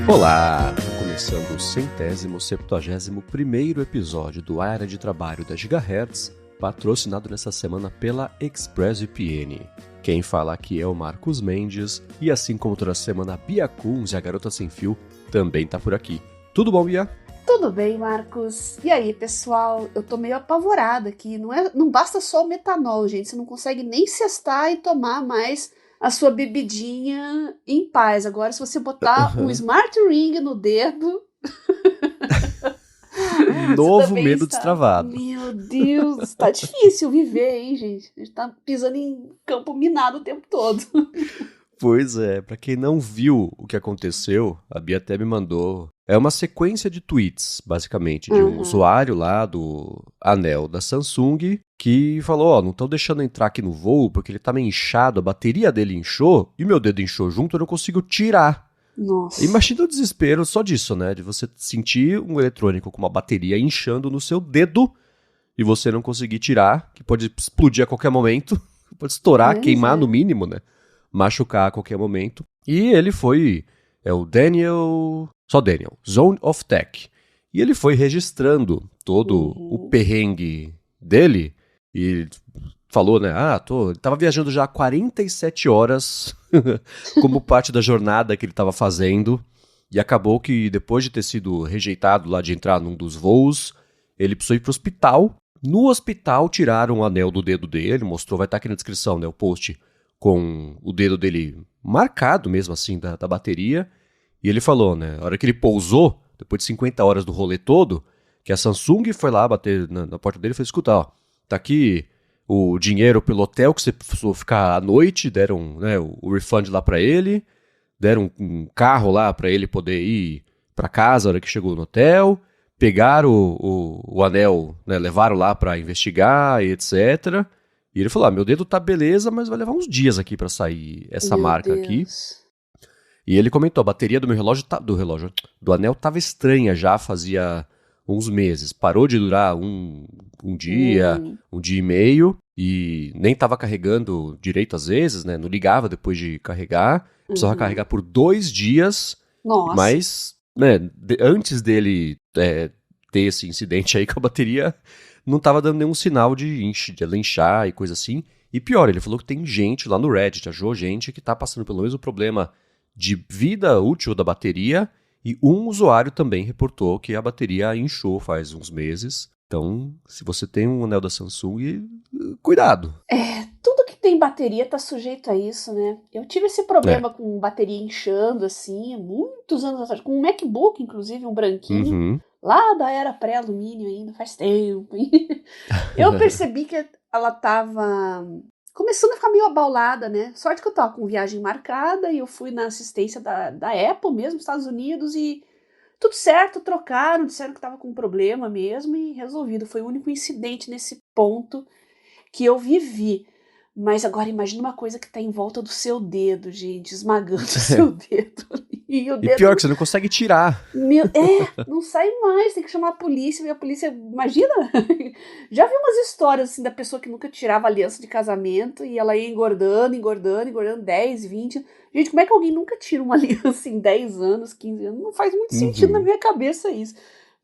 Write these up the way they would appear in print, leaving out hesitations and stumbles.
Olá! Começando o 171º episódio do Área de Trabalho da Gigahertz, patrocinado nessa semana pela ExpressVPN. Quem fala aqui é o Marcos Mendes, e assim como toda semana a Bia Kunz e a Garota Sem Fio também tá por aqui. Tudo bom, Bia? Tudo bem, Marcos. E aí, pessoal? Eu tô meio apavorada aqui. Não basta só o metanol, gente. Você não consegue nem cestar e tomar mais a sua bebidinha em paz. Agora, se você botar um Smart Ring no dedo... Novo medo destravado. Meu Deus, tá difícil viver, hein, gente? A gente tá pisando em campo minado o tempo todo. Pois é, pra quem não viu o que aconteceu, a Bia até me mandou... É uma sequência de tweets, basicamente, de um usuário lá do anel da Samsung que falou, não estão deixando entrar aqui no voo porque ele tá meio inchado, a bateria dele inchou e meu dedo inchou junto, eu não consigo tirar. Nossa. Imagina o desespero só disso, né? De você sentir um eletrônico com uma bateria inchando no seu dedo e você não conseguir tirar, que pode explodir a qualquer momento, pode estourar, queimar no mínimo, né? Machucar a qualquer momento. E ele foi... É o Daniel, Zone of Tech. E ele foi registrando todo o perrengue dele e falou, né, ele tava viajando já há 47 horas como parte da jornada que ele estava fazendo e acabou que depois de ter sido rejeitado lá de entrar num dos voos, ele precisou ir pro hospital. No hospital tiraram o anel do dedo dele, mostrou, vai estar aqui na descrição, né, o post com o dedo dele marcado mesmo assim da bateria, e ele falou, né, a hora que ele pousou, depois de 50 horas do rolê todo, que a Samsung foi lá bater na porta dele e falou, escuta, tá aqui o dinheiro pelo hotel que você precisou ficar à noite, deram, né, o refund lá pra ele, deram um carro lá pra ele poder ir pra casa a hora que chegou no hotel, pegaram o anel, né, levaram lá pra investigar e etc., e ele falou, meu dedo tá beleza, mas vai levar uns dias aqui pra sair essa marca aqui. E ele comentou, a bateria do meu relógio, do anel tava estranha já, fazia uns meses. Parou de durar um dia, um dia e meio, e nem tava carregando direito às vezes, né? Não ligava depois de carregar. Precisava carregar por 2 dias. Nossa. Mas, né, antes dele ter esse incidente aí com a bateria... não tava dando nenhum sinal de ela inchar e coisa assim. E pior, ele falou que tem gente lá no Reddit, achou gente que tá passando pelo mesmo problema de vida útil da bateria, e um usuário também reportou que a bateria inchou faz uns meses. Então, se você tem um anel da Samsung, cuidado. Tudo que tem bateria tá sujeito a isso, né? Eu tive esse problema com bateria inchando, assim, muitos anos atrás, com um MacBook, inclusive, um branquinho. Lá da era pré-alumínio ainda, faz tempo. Eu percebi que ela tava começando a ficar meio abaulada, né? Sorte que eu tava com viagem marcada e eu fui na assistência da Apple mesmo, Estados Unidos, e tudo certo, trocaram, disseram que tava com problema mesmo e resolvido. Foi o único incidente nesse ponto que eu vivi. Mas agora imagina uma coisa que tá em volta do seu dedo, gente, esmagando o seu dedo. E pior que você não consegue tirar. Não sai mais, tem que chamar a polícia, e a polícia, imagina? Já vi umas histórias assim da pessoa que nunca tirava aliança de casamento e ela ia engordando, 10, 20. Gente, como é que alguém nunca tira uma aliança em 10 anos, 15 anos? Não faz muito sentido na minha cabeça isso.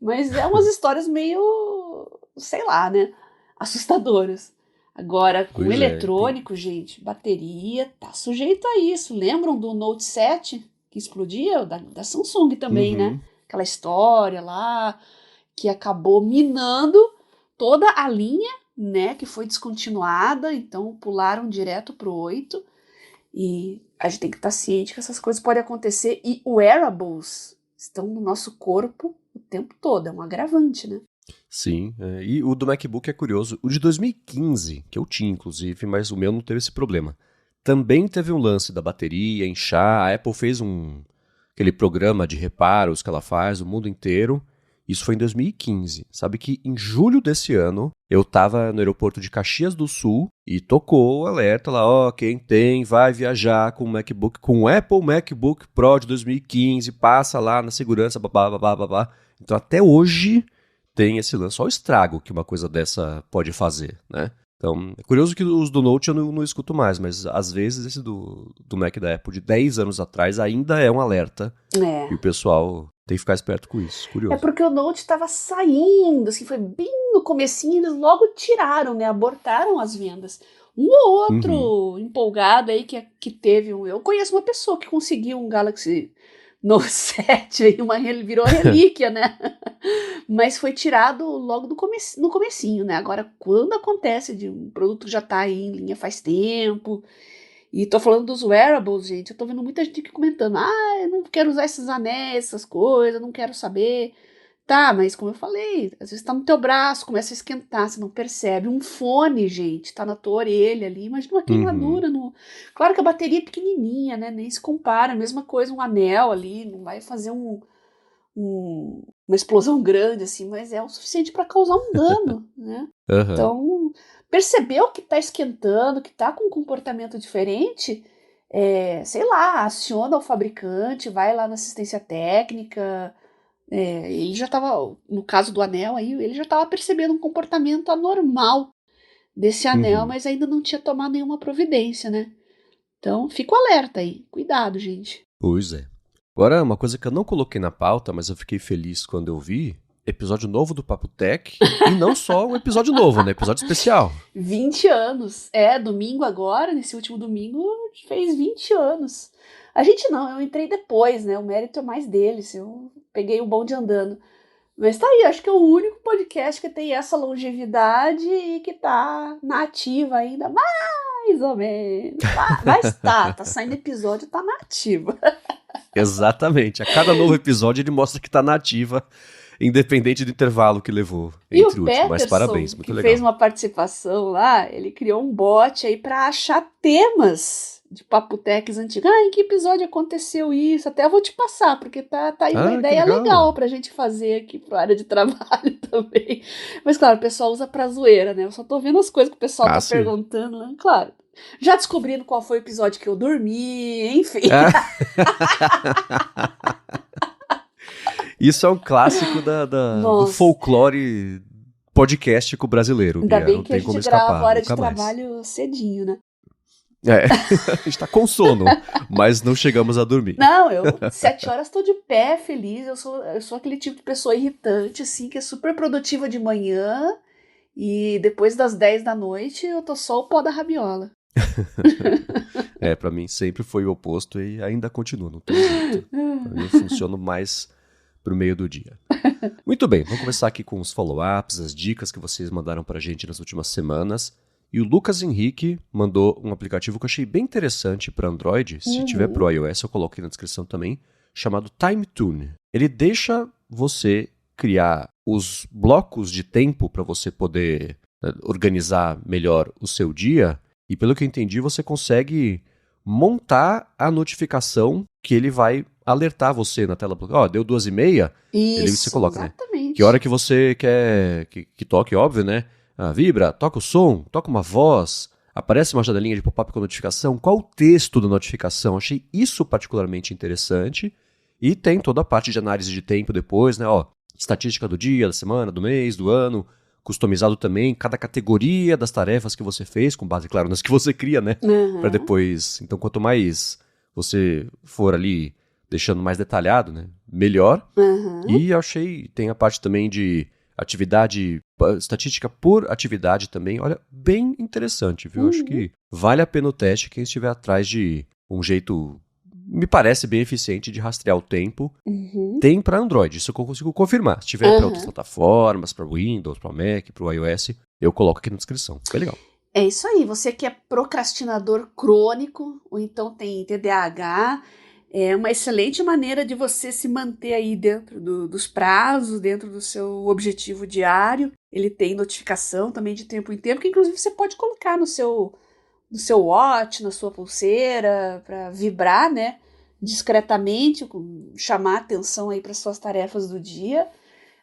Mas é umas histórias meio, sei lá, né? Assustadoras. Agora, com eletrônico, gente, bateria tá sujeito a isso. Lembram do Note 7 que explodiu? Da Samsung também, né? Aquela história lá que acabou minando toda a linha, né? Que foi descontinuada, então pularam direto pro 8. E a gente tem que estar ciente que essas coisas podem acontecer. E wearables estão no nosso corpo o tempo todo. É um agravante, né? Sim, e o do MacBook é curioso. O de 2015, que eu tinha inclusive, mas o meu não teve esse problema. Também teve um lance da bateria, inchar. A Apple fez aquele programa de reparos que ela faz no mundo inteiro. Isso foi em 2015. Sabe que em julho desse ano, eu tava no aeroporto de Caxias do Sul e tocou o alerta lá, quem vai viajar com o MacBook, com o Apple MacBook Pro de 2015, passa lá na segurança, babá. Então até hoje... tem esse lance, só o estrago que uma coisa dessa pode fazer, né? Então, é curioso que os do Note eu não escuto mais, mas às vezes esse do Mac da Apple de 10 anos atrás ainda é um alerta. E o pessoal tem que ficar esperto com isso, curioso. É porque o Note estava saindo, assim, foi bem no comecinho, eles logo tiraram, né, abortaram as vendas. Um ou outro empolgado aí que teve eu conheço uma pessoa que conseguiu um Galaxy Note 7, aí virou relíquia, né? Mas foi tirado logo no comecinho, né? Agora, quando acontece de um produto que já tá aí em linha faz tempo, e tô falando dos wearables, gente, eu tô vendo muita gente aqui comentando, eu não quero usar esses anéis, essas coisas, não quero saber. Tá, mas como eu falei, às vezes tá no teu braço, começa a esquentar, você não percebe. Um fone, gente, tá na tua orelha ali, imagina uma queimadura no... Claro que a bateria é pequenininha, né, nem se compara, a mesma coisa, um anel ali, não vai fazer uma explosão grande, assim, mas é o suficiente para causar um dano, né? Então, percebeu que tá esquentando, que tá com um comportamento diferente, sei lá, aciona o fabricante, vai lá na assistência técnica... ele já estava, no caso do anel aí, ele já estava percebendo um comportamento anormal desse anel, mas ainda não tinha tomado nenhuma providência, né? Então, fica o alerta aí. Cuidado, gente. Pois é. Agora, uma coisa que eu não coloquei na pauta, mas eu fiquei feliz quando eu vi, episódio novo do Papo Tech, e não só um episódio novo, né? Episódio especial. 20 anos. Domingo agora, nesse último domingo, fez 20 anos. A gente não, eu entrei depois, né? O mérito é mais deles, eu peguei o bonde andando. Mas tá aí, acho que é o único podcast que tem essa longevidade e que tá na ativa ainda, mais ou menos. Mas tá saindo episódio, tá na ativa. Exatamente, a cada novo episódio ele mostra que tá na ativa, independente do intervalo que levou entre o último. Mas parabéns, muito legal. Que fez uma participação lá, ele criou um bot aí pra achar temas de papoteques antigos. Em que episódio aconteceu isso? Até eu vou te passar, porque tá aí uma ideia legal pra gente fazer aqui pra área de trabalho também. Mas claro, o pessoal usa pra zoeira, né? Eu só tô vendo as coisas que o pessoal tá perguntando, né? Claro. Já descobrindo qual foi o episódio que eu dormi, enfim. Isso é um clássico do folclore podcastico brasileiro. Ainda bem que a gente grava a hora de trabalho cedinho, né? A gente tá com sono, mas não chegamos a dormir. Não, 7 horas tô de pé, feliz. Eu sou aquele tipo de pessoa irritante, assim, que é super produtiva de manhã e depois das 10 da noite eu tô só o pó da rabiola. Pra mim sempre foi o oposto e ainda continua, não tem jeito. Pra mim eu funciono mais pro meio do dia. Muito bem, vamos começar aqui com os follow-ups, as dicas que vocês mandaram pra gente nas últimas semanas. E o Lucas Henrique mandou um aplicativo que eu achei bem interessante para Android. Se tiver pro iOS, eu coloquei na descrição também, chamado Time Tune. Ele deixa você criar os blocos de tempo para você poder organizar melhor o seu dia. E pelo que eu entendi, você consegue montar a notificação que ele vai alertar você na tela. Deu 2h30, ele você coloca, exatamente. Né? Que hora que você quer que toque, óbvio, né? Vibra, toca o som, toca uma voz, aparece uma janelinha de pop-up com notificação, qual o texto da notificação? Achei isso particularmente interessante. E tem toda a parte de análise de tempo depois, né? Estatística do dia, da semana, do mês, do ano, customizado também, cada categoria das tarefas que você fez, com base, claro, nas que você cria, né? Para depois, então quanto mais você for ali deixando mais detalhado, né? Melhor. E eu achei, tem a parte também de estatística por atividade também, olha, bem interessante, viu? Acho que vale a pena o teste quem estiver atrás de um jeito, me parece bem eficiente de rastrear o tempo. Tem para Android, isso eu consigo confirmar. Se tiver para outras plataformas, para Windows, para Mac, para iOS, eu coloco aqui na descrição. Bem legal. É isso aí, você que é procrastinador crônico, ou então tem TDAH, é uma excelente maneira de você se manter aí dentro dos prazos, dentro do seu objetivo diário. Ele tem notificação também de tempo em tempo, que inclusive você pode colocar no seu watch, na sua pulseira, para vibrar, né, discretamente, chamar atenção aí para suas tarefas do dia.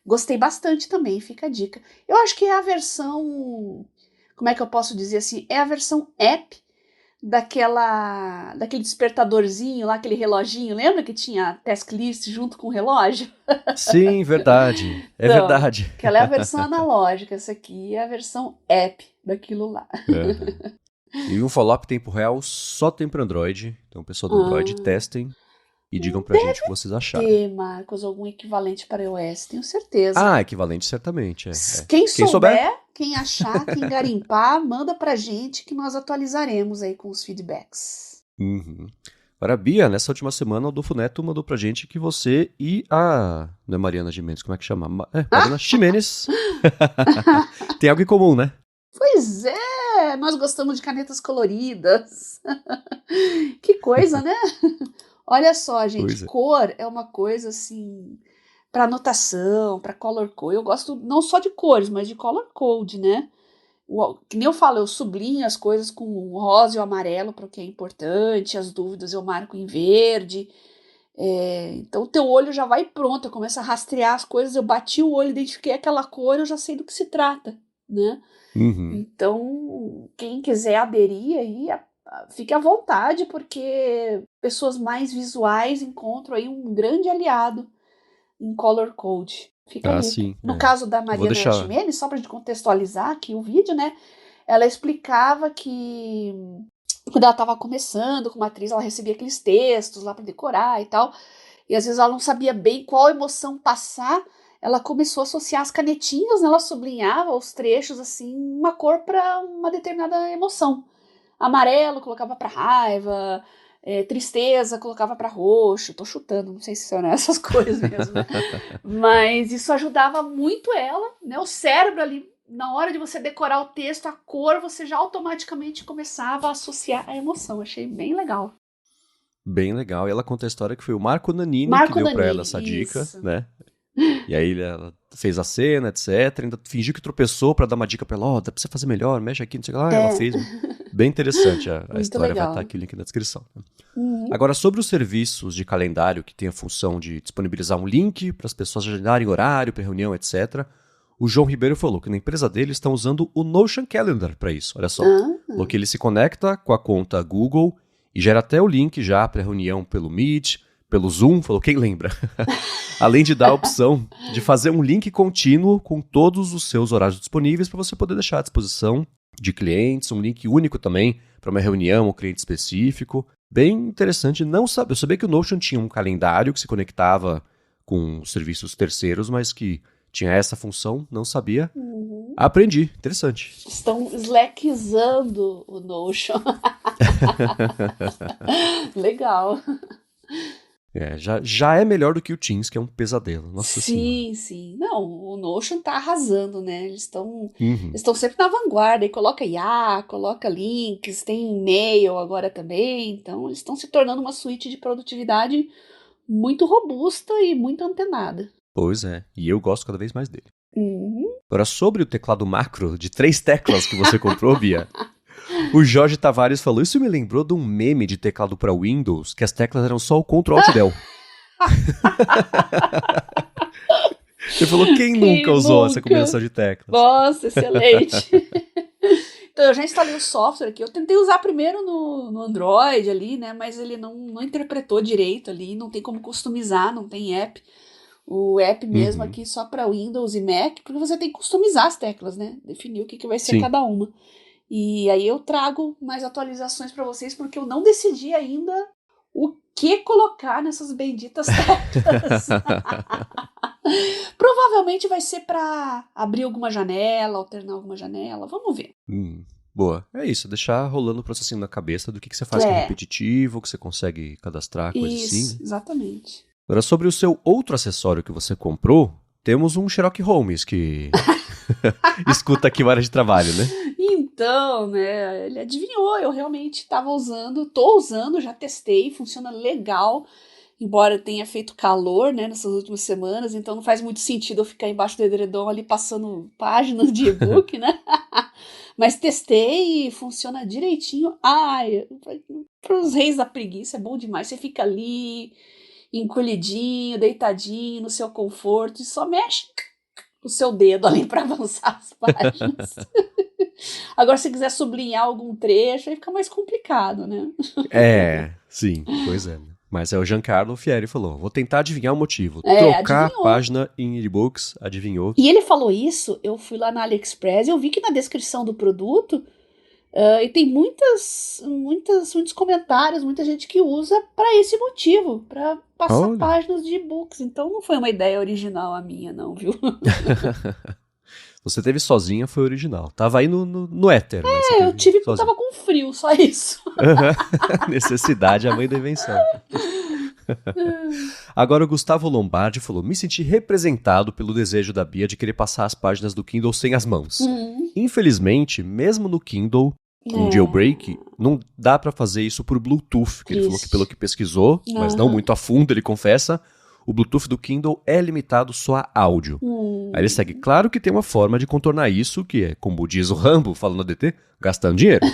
Gostei bastante também, fica a dica. Eu acho que é a versão, como é que eu posso dizer assim, é a versão app daquele despertadorzinho lá, aquele reloginho, lembra que tinha task list junto com o relógio? Sim, verdade, verdade. Aquela é a versão analógica, essa aqui é a versão app daquilo lá. Uhum. E um follow-up tempo real só tem para Android. Então, pessoal do Android, testem e digam pra gente o que vocês acharam. Ter, Marcos, algum equivalente para iOS, tenho certeza. Ah, equivalente certamente. Quem souber, quem achar, quem garimpar, manda pra gente que nós atualizaremos aí com os feedbacks. Uhum. Agora, Bia, nessa última semana o Adolfo Neto mandou pra gente que você e a... Não é Mariana Gimenez, como é que chama? Mariana Ximenes. Tem algo em comum, né? Pois é, nós gostamos de canetas coloridas. Que coisa, né? Olha só, gente, cor é uma coisa assim, para anotação, para color code. Eu gosto não só de cores, mas de color code, né? Que nem eu falo, eu sublinho as coisas com o rosa e o amarelo para o que é importante, as dúvidas eu marco em verde. Então o teu olho já vai pronto, eu começo a rastrear as coisas, eu bati o olho, identifiquei aquela cor, eu já sei do que se trata, né? Uhum. Então, quem quiser aderir aí, fique à vontade, porque pessoas mais visuais encontram aí um grande aliado em color code. Fica ali. Sim. No caso da Mariana Ximenes, só para gente contextualizar aqui o vídeo, né? Ela explicava que quando ela estava começando como atriz, ela recebia aqueles textos lá para decorar e tal. E às vezes ela não sabia bem qual emoção passar. Ela começou a associar as canetinhas, né? Ela sublinhava os trechos, assim, uma cor para uma determinada emoção. Amarelo colocava para raiva, tristeza colocava para roxo. Tô chutando, não sei se são essas coisas mesmo, né? Mas isso ajudava muito ela, né? O cérebro ali, na hora de você decorar o texto, a cor, você já automaticamente começava a associar a emoção. Achei bem legal. Bem legal. E ela conta a história que foi o Marco Nanini que deu pra ela essa dica, né? E aí ela fez a cena, etc. Ainda fingiu que tropeçou pra dar uma dica pra ela. Dá pra você fazer melhor, mexe aqui, não sei o que lá. Ela fez. Bem interessante a história, legal. Vai estar aqui o link na descrição. Uhum. Agora, sobre os serviços de calendário que tem a função de disponibilizar um link para as pessoas agendarem horário para reunião, etc., o João Ribeiro falou que na empresa dele estão usando o Notion Calendar para isso. Olha só. Falou que ele se conecta com a conta Google e gera até o link já para reunião pelo Meet, pelo Zoom, falou quem lembra. Além de dar a opção de fazer um link contínuo com todos os seus horários disponíveis para você poder deixar à disposição de clientes, um link único também para uma reunião ou cliente específico. Bem interessante. Não sabe, eu sabia que o Notion tinha um calendário que se conectava com serviços terceiros, mas que tinha essa função, não sabia. Uhum. Aprendi, interessante. Estão slackizando o Notion. Legal. Já é melhor do que o Teams, que é um pesadelo. Nossa senhora. Sim. Não, o Notion tá arrasando, né? Eles estão sempre na vanguarda. E coloca IA, coloca links, tem e-mail agora também. Então, eles estão se tornando uma suíte de produtividade muito robusta e muito antenada. Pois é, e eu gosto cada vez mais dele. Uhum. Agora, sobre o teclado macro de 3 teclas que você comprou, Bia... O Jorge Tavares falou, isso me lembrou de um meme de teclado para Windows, que as teclas eram só o Ctrl Alt Del. Ele falou, quem nunca usou essa combinação de teclas? Nossa, excelente. Então, eu já instalei o software aqui, eu tentei usar primeiro no Android ali, né, mas ele não interpretou direito ali, não tem como customizar, não tem app. O app mesmo aqui só para Windows e Mac, porque você tem que customizar as teclas, né, definir o que vai ser cada uma. E aí eu trago mais atualizações para vocês, porque eu não decidi ainda o que colocar nessas benditas teclas. Provavelmente vai ser para abrir alguma janela, alternar alguma janela, vamos ver. Boa, é isso, deixar rolando o processinho na cabeça do que você faz que é repetitivo, que você consegue cadastrar, coisa assim. Isso, exatamente. Agora, sobre o seu outro acessório que você comprou, temos um Sherlock Holmes que escuta aqui o área de trabalho, né? Então, né, ele adivinhou, eu realmente estava usando, tô usando, já testei, funciona legal, embora tenha feito calor, né, nessas últimas semanas, então não faz muito sentido eu ficar embaixo do edredom ali passando páginas de e-book, né, mas testei e funciona direitinho. Ai, para os reis da preguiça é bom demais, você fica ali, encolhidinho, deitadinho, no seu conforto, e só mexe o seu dedo ali para avançar as páginas. Agora, se quiser sublinhar algum trecho, aí fica mais complicado, né? Sim, pois é. Mas é o Giancarlo Fieri falou, vou tentar adivinhar o motivo. É, Trocar adivinhou. a página em e-books, adivinhou. E ele falou isso, eu fui lá na AliExpress e eu vi que na descrição do produto e tem muitos comentários, muita gente que usa para esse motivo, para passar Olha. páginas de e-books. Então não foi uma ideia original a minha, não, viu? Você teve sozinha, foi original. Tava aí no éter. Mas você Eu tive porque eu sozinha. tava com frio, só isso. Necessidade é a mãe da invenção. Agora o Gustavo Lombardi falou, me senti representado pelo desejo da Bia de querer passar as páginas do Kindle sem as mãos. Infelizmente, mesmo no Kindle, com jailbreak, não dá pra fazer isso por Bluetooth, que ele falou que pelo que pesquisou, mas não muito a fundo, ele confessa, o Bluetooth do Kindle é limitado só a áudio. Aí ele segue, claro que tem uma forma de contornar isso, que é, como diz o Rambo, falando ADT, gastando dinheiro.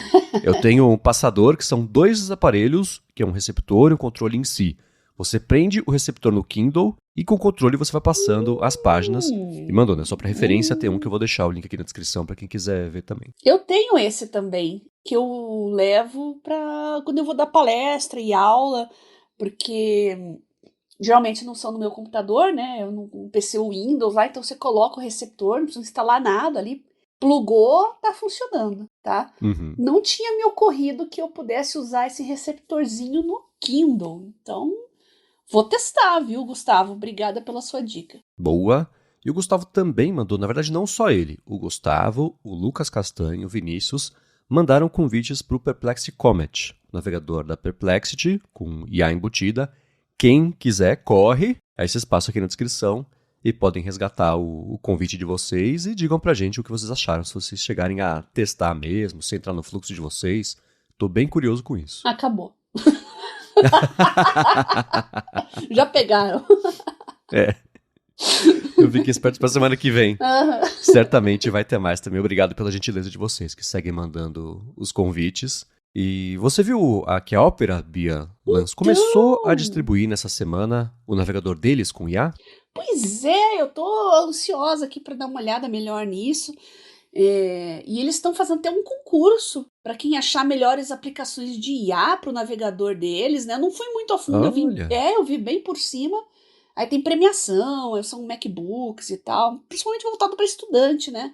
Eu tenho um passador, que são 2 aparelhos, que é um receptor e um controle em si. Você prende o receptor no Kindle e com o controle você vai passando as páginas. E mandou, né? Só pra referência, tem um que eu vou deixar o link aqui na descrição pra quem quiser ver também. Eu tenho esse também, que eu levo pra quando eu vou dar palestra e aula, porque geralmente não são no meu computador, né? Eu no PC Windows lá, então você coloca o receptor, não precisa instalar nada ali. Plugou, tá funcionando, tá? Uhum. Não tinha me ocorrido que eu pudesse usar esse receptorzinho no Kindle. Então, vou testar, viu, Gustavo? Obrigada pela sua dica. Boa. E o Gustavo também mandou, na verdade não só ele, o Gustavo, o Lucas Castanho, o Vinícius, mandaram convites para o Perplexity Comet, navegador da Perplexity, com IA embutida. Quem quiser, corre. Aí vocês passam aqui na descrição e podem resgatar o convite de vocês e digam pra gente o que vocês acharam, se vocês chegarem a testar mesmo, se entrar no fluxo de vocês. Tô bem curioso com isso. Acabou. Já pegaram. É. Eu fiquei esperto pra semana que vem. Certamente vai ter mais também. Obrigado pela gentileza de vocês que seguem mandando os convites. E você viu que a Opera, Bia, começou a distribuir nessa semana o navegador deles com IA? Pois é, eu tô ansiosa aqui para dar uma olhada melhor nisso. E eles estão fazendo até um concurso para quem achar melhores aplicações de IA para o navegador deles, né? Eu não fui muito a fundo, eu vi bem por cima. Aí tem premiação, são MacBooks e tal, principalmente voltado para estudante, né?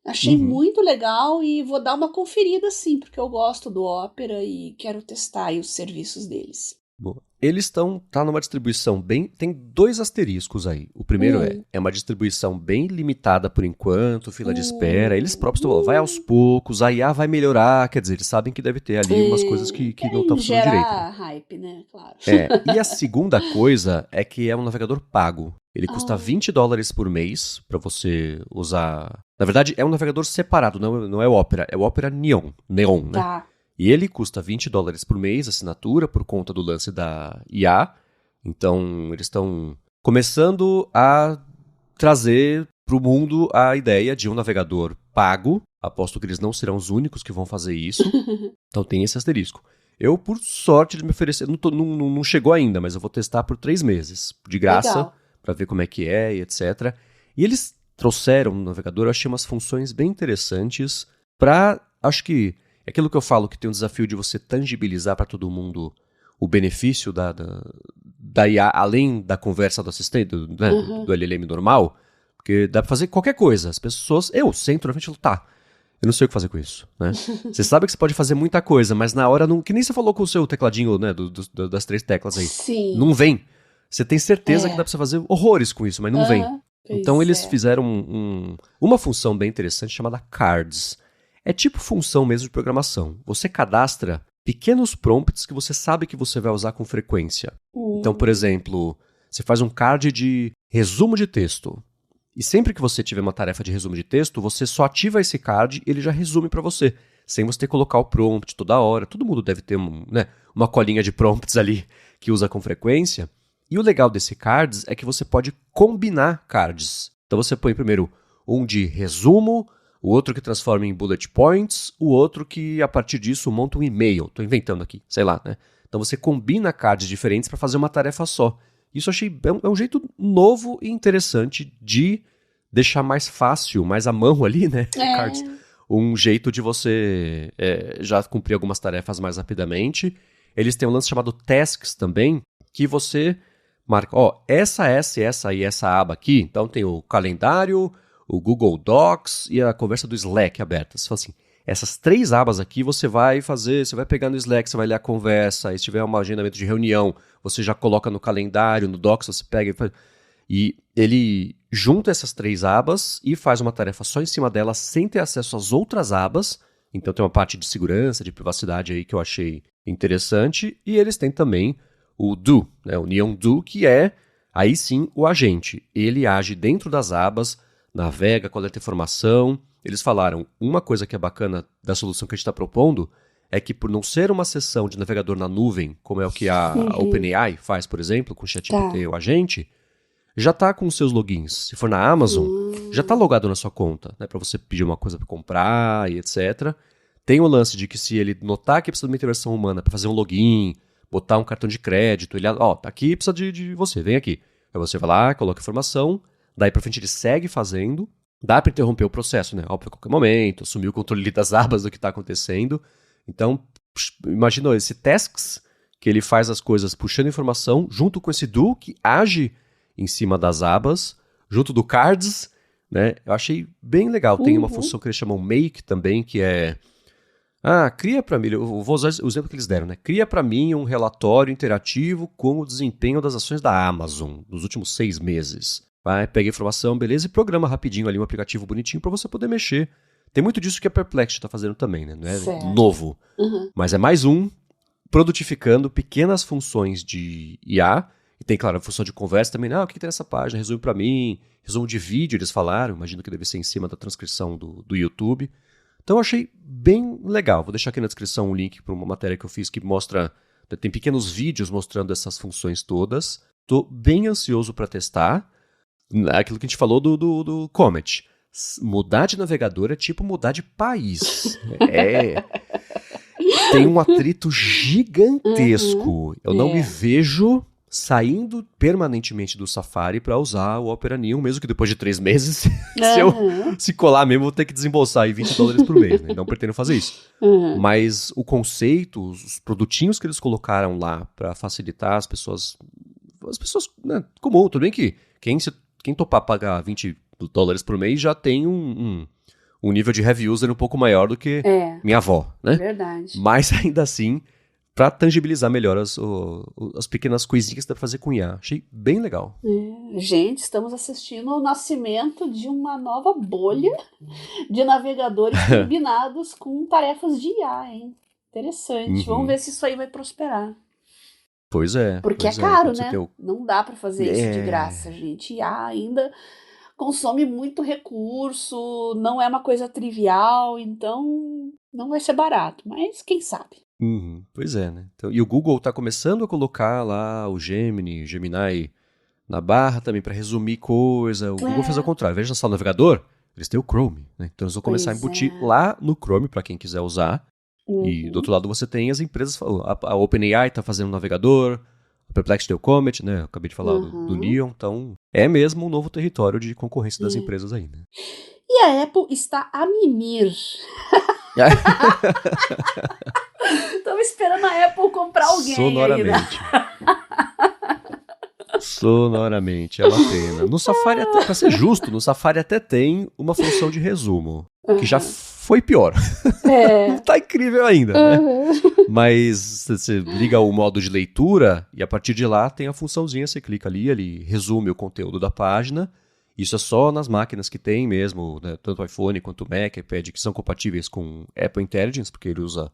Achei muito legal e vou dar uma conferida sim, porque eu gosto do Opera e quero testar aí os serviços deles. Boa. Eles tá numa distribuição tem 2 asteriscos aí. O primeiro é uma distribuição bem limitada por enquanto, fila de espera. Eles próprios estão falando, vai aos poucos, a IA vai melhorar, quer dizer, eles sabem que deve ter ali umas coisas que não estão funcionando direito. Gerar hype, né? Claro. E a segunda coisa é que é um navegador pago. Ele custa $20 por mês pra você usar. Na verdade, é um navegador separado, não é o Opera, é o Opera Neon, né? Tá. E ele custa $20 por mês, assinatura, por conta do lance da IA. Então, eles estão começando a trazer para o mundo a ideia de um navegador pago. Aposto que eles não serão os únicos que vão fazer isso. Então, tem esse asterisco. Eu, por sorte, eles me ofereceram, não chegou ainda, mas eu vou testar por 3 meses, de graça, para ver como é que é e etc. E eles trouxeram no navegador, eu achei umas funções bem interessantes para, acho que, é aquilo que eu falo, que tem um desafio de você tangibilizar para todo mundo o benefício da IA, além da conversa do assistente, do LLM normal, porque dá para fazer qualquer coisa. As pessoas, eu sento na frente e falo, tá, eu não sei o que fazer com isso, né? Você sabe que você pode fazer muita coisa, mas na hora, que nem você falou com o seu tecladinho, né, das 3 teclas aí. Sim. Não vem. Você tem certeza que dá pra você fazer horrores com isso, mas não vem. Então eles fizeram uma função bem interessante chamada Cards. É tipo função mesmo de programação. Você cadastra pequenos prompts que você sabe que você vai usar com frequência. Então, por exemplo, você faz um card de resumo de texto. E sempre que você tiver uma tarefa de resumo de texto, você só ativa esse card e ele já resume para você. Sem você ter que colocar o prompt toda hora. Todo mundo deve ter uma colinha de prompts ali que usa com frequência. E o legal desse cards é que você pode combinar cards. Então você põe primeiro um de resumo, o outro que transforma em bullet points, o outro que a partir disso monta um e-mail. Estou inventando aqui, sei lá, né? Então você combina cards diferentes para fazer uma tarefa só. Isso eu achei um jeito novo e interessante de deixar mais fácil, mais à mão ali, né? Cards. Um jeito de você já cumprir algumas tarefas mais rapidamente. eles têm um lance chamado Tasks também, que você marca, essa e essa aba aqui, então tem o calendário, o Google Docs e a conversa do Slack aberta. Você fala assim, essas 3 abas aqui você vai pegar no Slack, você vai ler a conversa, e se tiver um agendamento de reunião, você já coloca no calendário, no Docs, você pega e faz... E ele junta essas 3 abas e faz uma tarefa só em cima delas, sem ter acesso às outras abas. Então tem uma parte de segurança, de privacidade aí que eu achei interessante. E eles têm também o Do, né, o Neon Do, que é, aí sim, o agente. Ele age dentro das abas, navega, coleta informação. Eles falaram, uma coisa que é bacana da solução que a gente está propondo é que por não ser uma sessão de navegador na nuvem, como é o que a OpenAI faz, por exemplo, com o ChatGPT ou o agente, já está com os seus logins. Se for na Amazon, já está logado na sua conta, né, para você pedir uma coisa para comprar e etc. Tem o lance de que se ele notar que precisa de uma intervenção humana para fazer um login, botar um cartão de crédito, ele, tá aqui, precisa de você, vem aqui. Aí você vai lá, coloca a informação, daí para frente ele segue fazendo, dá para interromper o processo, né, óbvio, a qualquer momento, assumir o controle das abas do que está acontecendo. Então, imagina esse Tasks, que ele faz as coisas puxando informação, junto com esse Do, que age em cima das abas, junto do Cards, né? Eu achei bem legal. Tem uma função que eles chamam Make também, que é... cria para mim... Eu vou usar o exemplo que eles deram, né? Cria para mim um relatório interativo com o desempenho das ações da Amazon nos últimos 6 meses. Pega a informação, beleza, e programa rapidinho ali um aplicativo bonitinho para você poder mexer. Tem muito disso que a Perplexity está fazendo também, né? Não é novo. Mas é mais um produtificando pequenas funções de IA. E tem, claro, a função de conversa também. O que tem nessa página? Resume para mim. Resumo de vídeo, eles falaram. Imagino que deve ser em cima da transcrição do YouTube. Então eu achei bem legal. Vou deixar aqui na descrição um link para uma matéria que eu fiz que mostra... Tem pequenos vídeos mostrando essas funções todas. Estou bem ansioso para testar. Aquilo que a gente falou do Comet. Mudar de navegador é tipo mudar de país. Tem um atrito gigantesco. Eu não me vejo saindo permanentemente do Safari para usar o Opera Neon, mesmo que depois de 3 meses, se colar mesmo, vou ter que desembolsar aí $20 por mês, né? Não pretendo fazer isso. Mas o conceito, os produtinhos que eles colocaram lá para facilitar as pessoas, né, comum, tudo bem que quem topar pagar $20 por mês já tem um nível de heavy user um pouco maior do que minha avó, né? Verdade. Mas ainda assim, para tangibilizar melhor as pequenas coisinhas que dá pra fazer com IA. Achei bem legal. Gente, estamos assistindo ao nascimento de uma nova bolha de navegadores combinados com tarefas de IA, hein? Interessante. Vamos ver se isso aí vai prosperar. Pois é. Porque é caro, né? Não dá para fazer isso de graça, gente. IA ainda consome muito recurso, não é uma coisa trivial, então não vai ser barato, mas quem sabe. Pois é, né? Então, e o Google está começando a colocar lá o Gemini na barra também para resumir coisa. O Google fez ao contrário. Veja só o navegador, eles têm o Chrome, né? Então eles vão começar a embutir lá no Chrome para quem quiser usar. E do outro lado você tem as empresas, a OpenAI está fazendo um navegador, a Perplexity tem o Comet, né? Eu acabei de falar do Neon, então é mesmo um novo território de concorrência das empresas aí, né? E a Apple está a mimir. Estamos esperando a Apple comprar alguém. Sonoramente. Sonoramente, é uma pena. No Safari, pra ser justo, no Safari até tem uma função de resumo, que já foi pior. Não tá incrível ainda, né? Mas você liga o modo de leitura e a partir de lá tem a funçãozinha, você clica ali, ele resume o conteúdo da página. Isso é só nas máquinas que tem mesmo, né? Tanto o iPhone quanto o Mac, iPad, que são compatíveis com Apple Intelligence, porque ele usa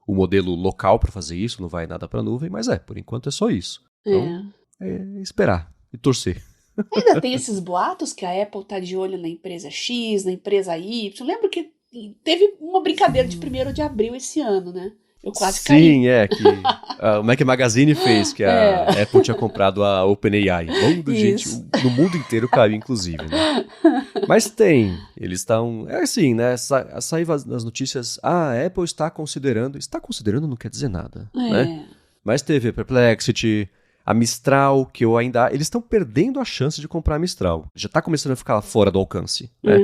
o modelo local para fazer isso, não vai nada para nuvem, mas por enquanto é só isso. Então, esperar e torcer. Ainda tem esses boatos que a Apple tá de olho na empresa X, na empresa Y. Eu lembro que teve uma brincadeira de 1º de abril esse ano, né? Eu quase caí. Sim, que o Mac Magazine fez, que a Apple tinha comprado a OpenAI. Gente, no mundo inteiro caiu, inclusive, né? Mas tem, eles estão... É assim, né? Saiu nas notícias, a Apple está considerando... Está considerando não quer dizer nada, né? Mas teve a Perplexity, a Mistral, que eu ainda... Eles estão perdendo a chance de comprar a Mistral. Já está começando a ficar fora do alcance, né?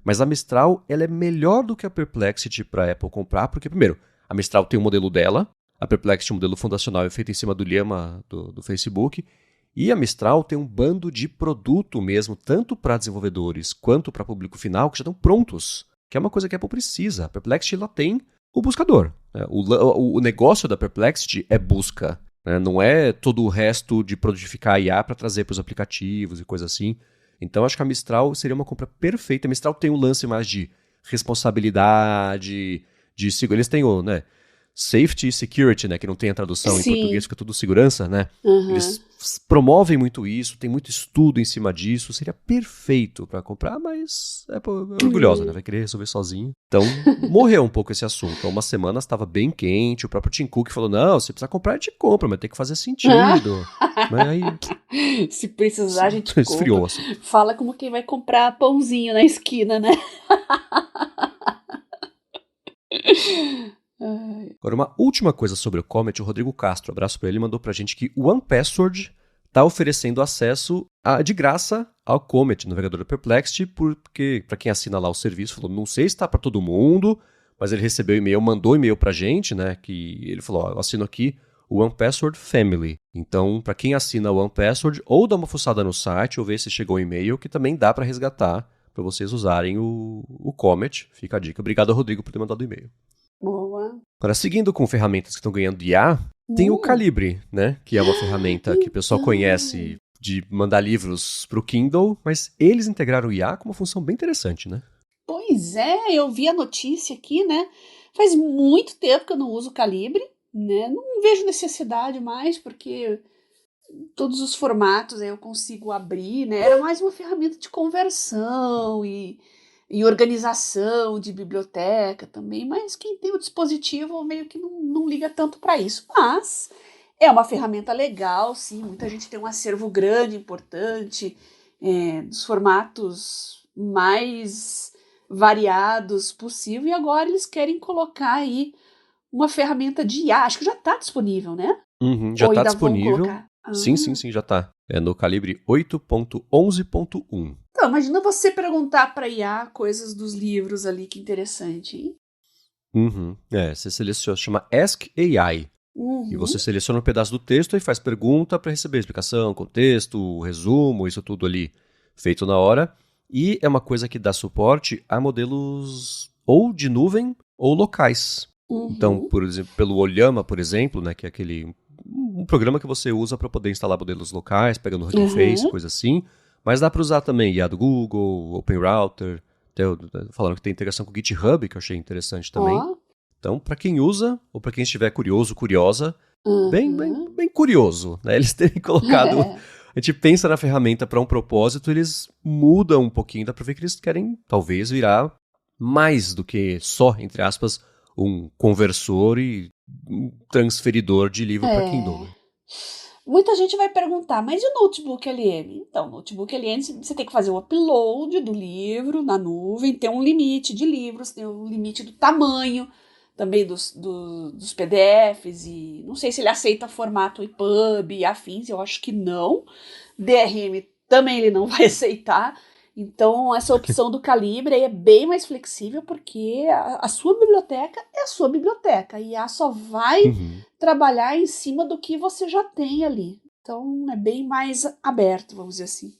Mas a Mistral, ela é melhor do que a Perplexity para a Apple comprar, porque, primeiro, a Mistral tem o modelo dela, A Perplexity, o modelo fundacional, é feito em cima do Llama do Facebook. E a Mistral tem um bando de produto mesmo, tanto para desenvolvedores quanto para público final, que já estão prontos. Que é uma coisa que a Apple precisa. A Perplexity ela tem o buscador. Né? O negócio da Perplexity é busca. Né? Não é todo o resto de produtificar a IA para trazer para os aplicativos e coisa assim. Então acho que a Mistral seria uma compra perfeita. A Mistral tem um lance mais de responsabilidade, de segurança. Eles têm o, né, safety e security, né, que não tem a tradução em português, fica tudo segurança, né? Eles promovem muito isso, tem muito estudo em cima disso. Seria perfeito para comprar, mas é orgulhosa, né? Vai querer resolver sozinho. Então, morreu um pouco esse assunto. Há umas semanas estava bem quente. O próprio Tim Cook falou, não, se precisar comprar, a gente compra, mas tem que fazer sentido. Mas aí... Se precisar, a gente esfriou, compra. Assim. Fala como quem vai comprar pãozinho na esquina, né? Agora, uma última coisa sobre o Comet, o Rodrigo Castro, abraço pra ele, mandou pra gente que o OnePassword tá oferecendo acesso de graça ao Comet, navegador da Perplexity, porque pra quem assina lá o serviço, falou, não sei se tá pra todo mundo, mas ele recebeu e-mail, mandou e-mail pra gente, né, que ele falou, ó, eu assino aqui o OnePassword Family. Então, pra quem assina o OnePassword, ou dá uma fuçada no site, ou vê se chegou o e-mail, que também dá pra resgatar, pra vocês usarem o Comet. Fica a dica. Obrigado ao Rodrigo por ter mandado o e-mail. Boa. Agora, seguindo com ferramentas que estão ganhando IA, tem o Calibre, né? Que é uma ferramenta que o pessoal conhece de mandar livros para o Kindle, mas eles integraram o IA com uma função bem interessante, né? Pois é, eu vi a notícia aqui, né? Faz muito tempo que eu não uso o Calibre, né? Não vejo necessidade mais, porque todos os formatos aí eu consigo abrir, né? Era mais uma ferramenta de conversão e organização de biblioteca também, mas quem tem o dispositivo meio que não liga tanto para isso. Mas é uma ferramenta legal, sim, muita gente tem um acervo grande, importante, dos formatos mais variados possível, e agora eles querem colocar aí uma ferramenta de IA, acho que já está disponível, né? Já está disponível. Sim, já está. É no calibre 8.11.1. Então, imagina você perguntar para IA coisas dos livros ali, que interessante, hein? Você seleciona, chama Ask AI. E você seleciona um pedaço do texto e faz pergunta para receber explicação, contexto, resumo, isso tudo ali feito na hora. E é uma coisa que dá suporte a modelos ou de nuvem ou locais. Então, por exemplo, pelo Ollama, por exemplo, né, que é aquele um programa que você usa para poder instalar modelos locais, pegando o Hugging Face, coisa assim. Mas dá para usar também IA do Google, OpenRouter, falando que tem integração com o GitHub, que eu achei interessante também. Então, para quem usa, ou para quem estiver curioso, curiosa, bem curioso, né? Eles terem colocado... A gente pensa na ferramenta para um propósito, eles mudam um pouquinho, dá para ver que eles querem, talvez, virar mais do que só, entre aspas, um conversor e um transferidor de livro para Kindle. Muita gente vai perguntar, mas e o Notebook LM? Então, o Notebook LM, você tem que fazer o upload do livro na nuvem, tem um limite de livros, tem um limite do tamanho também dos PDFs, e não sei se ele aceita formato EPUB e afins, eu acho que não. DRM também ele não vai aceitar. Então, essa opção do Calibre aí é bem mais flexível, porque a sua biblioteca é a sua biblioteca. A IA só vai trabalhar em cima do que você já tem ali. Então, é bem mais aberto, vamos dizer assim.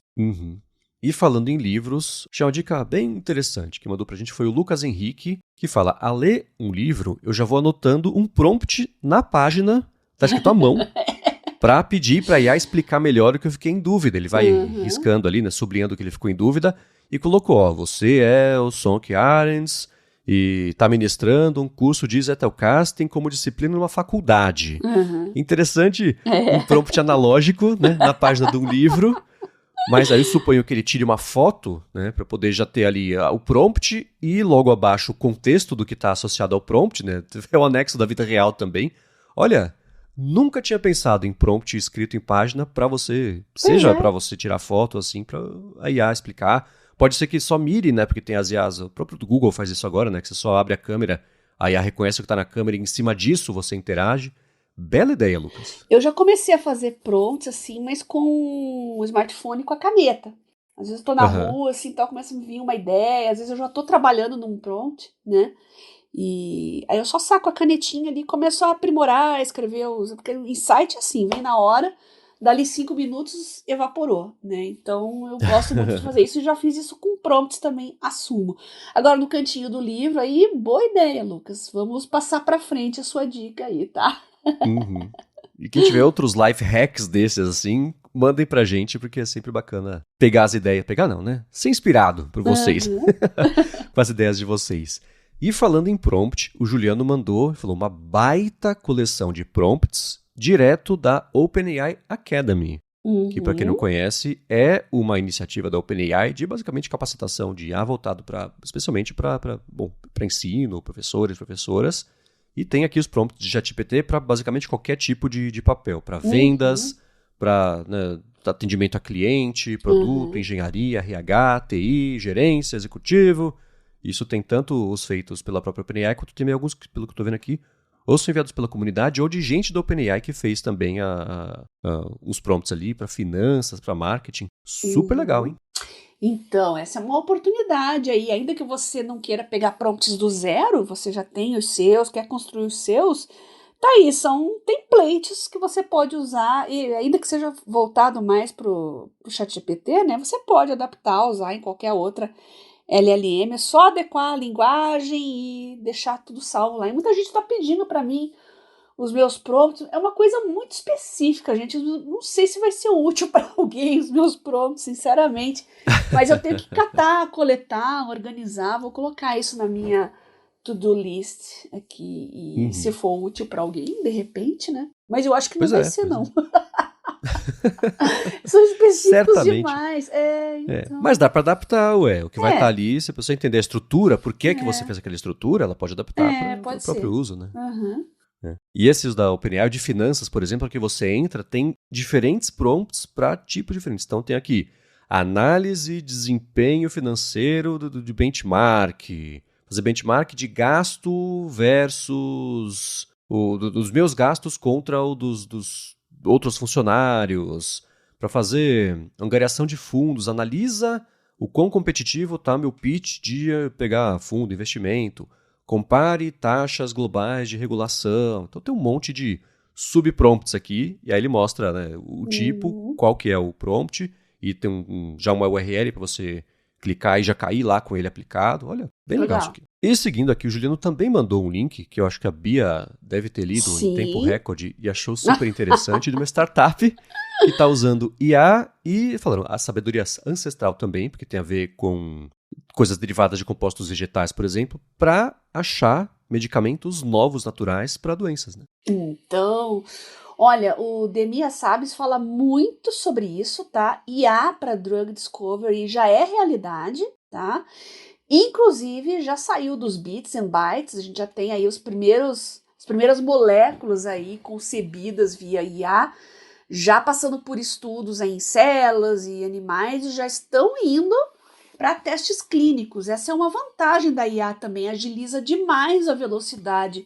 E falando em livros, tinha uma dica bem interessante que mandou pra gente, foi o Lucas Henrique, que fala, a ler um livro, eu já vou anotando um prompt na página, tá escrito à mão, para pedir para a IA explicar melhor o que eu fiquei em dúvida. Ele vai riscando ali, né, sublinhando o que ele ficou em dúvida, e colocou, ó, você é o Sonke Arends e está ministrando um curso de Zettelkasten como disciplina numa faculdade. Interessante, um prompt analógico, né, na página de um livro, mas aí eu suponho que ele tire uma foto, né, para poder já ter ali o prompt e logo abaixo o contexto do que está associado ao prompt, né, é o anexo da vida real também. Olha... Nunca tinha pensado em prompt escrito em página para você, seja para você tirar foto, assim, para a IA explicar. Pode ser que só mire, né, porque tem as IAs, o próprio Google faz isso agora, né, que você só abre a câmera, a IA reconhece o que está na câmera e em cima disso você interage. Bela ideia, Lucas. Eu já comecei a fazer prompts, assim, mas com o smartphone e com a caneta. Às vezes eu tô na rua, assim, tal, começa a me vir uma ideia, às vezes eu já tô trabalhando num prompt, né, E aí eu só saco a canetinha ali e começo a aprimorar, a escrever porque o insight é assim, vem na hora, dali 5 minutos evaporou, né? Então eu gosto muito de fazer isso e já fiz isso com prompts também, assumo. Agora no cantinho do livro aí, boa ideia, Lucas. Vamos passar pra frente a sua dica aí, tá? Uhum. E quem tiver outros life hacks desses assim, mandem pra gente, porque é sempre bacana pegar as ideias. Pegar não, né? Ser inspirado por vocês, Uhum. com as ideias de vocês. E falando em prompt, o Juliano mandou, falou, uma baita coleção de prompts direto da OpenAI Academy, que para quem não Uhum. conhece, é uma iniciativa da OpenAI de basicamente capacitação de IA voltado especialmente para ensino, professores, professoras. E tem aqui os prompts de ChatGPT para basicamente qualquer tipo de papel, para Uhum. vendas, para atendimento a cliente, produto, Uhum. engenharia, RH, TI, gerência, executivo. Isso tem tanto os feitos pela própria OpenAI, quanto também alguns, pelo que eu estou vendo aqui, ou são enviados pela comunidade, ou de gente da OpenAI que fez também os prompts ali para finanças, para marketing. Super legal, hein? Uhum. Então, essa é uma oportunidade aí, ainda que você não queira pegar prompts do zero, você já tem os seus, quer construir os seus, tá aí, são templates que você pode usar, e ainda que seja voltado mais pro ChatGPT, né, você pode adaptar, usar em qualquer outra LLM, é só adequar a linguagem e deixar tudo salvo lá. E muita gente está pedindo para mim os meus prompts, é uma coisa muito específica, gente. Eu não sei se vai ser útil para alguém os meus prompts, sinceramente. Mas eu tenho que catar, coletar, organizar. Vou colocar isso na minha to-do list aqui. E se Uhum. for útil para alguém, de repente, né? Mas eu acho que não Pois vai é, ser, pois não. é. São específicos Certamente. demais. Mas Então. dá para adaptar, ué. O que vai estar É, ali, se a pessoa entender a estrutura, por que que você fez aquela estrutura, ela pode adaptar para o pode próprio ser. uso, né? Uhum. E esses da OpenAI, de finanças, por exemplo, que você entra, tem diferentes prompts para tipos diferentes. Então tem aqui análise de desempenho financeiro de benchmark, fazer benchmark de gasto versus dos meus gastos contra o dos outros funcionários, para fazer angariação de fundos, analisa o quão competitivo está meu pitch de pegar fundo, investimento. Compare taxas globais de regulação. Então tem um monte de subprompts aqui, e aí ele mostra, né, o tipo, Uhum. qual que é o prompt, e tem já uma URL para você clicar e já cair lá com ele aplicado. Olha, bem legal isso Legal. aqui. E seguindo aqui, o Juliano também mandou um link, que eu acho que a Bia deve ter lido em tempo Sim. recorde e achou super interessante, de uma startup que está usando IA e, falando, a sabedoria ancestral também, porque tem a ver com coisas derivadas de compostos vegetais, por exemplo, para achar medicamentos novos, naturais, para doenças. Né? Então, olha, o Demia Sabes fala muito sobre isso, tá? IA para drug discovery já é realidade, tá? Inclusive já saiu dos bits and bytes, a gente já tem aí as primeiras moléculas aí concebidas via IA, já passando por estudos em células e animais e já estão indo para testes clínicos. Essa é uma vantagem da IA também, agiliza demais a velocidade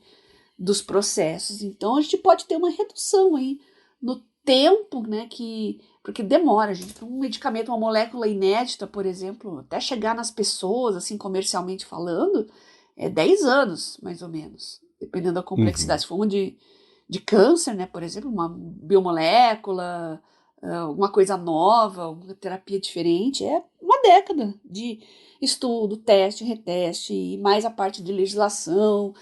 dos processos. Então a gente pode ter uma redução aí no tempo, né, porque demora, gente. Um medicamento, uma molécula inédita, por exemplo, até chegar nas pessoas, assim, comercialmente falando, é 10 anos, mais ou menos, dependendo da complexidade. Uhum. Se for uma de câncer, né, por exemplo, uma biomolécula, alguma coisa nova, uma terapia diferente, é uma década de estudo, teste, reteste, e mais a parte de legislação,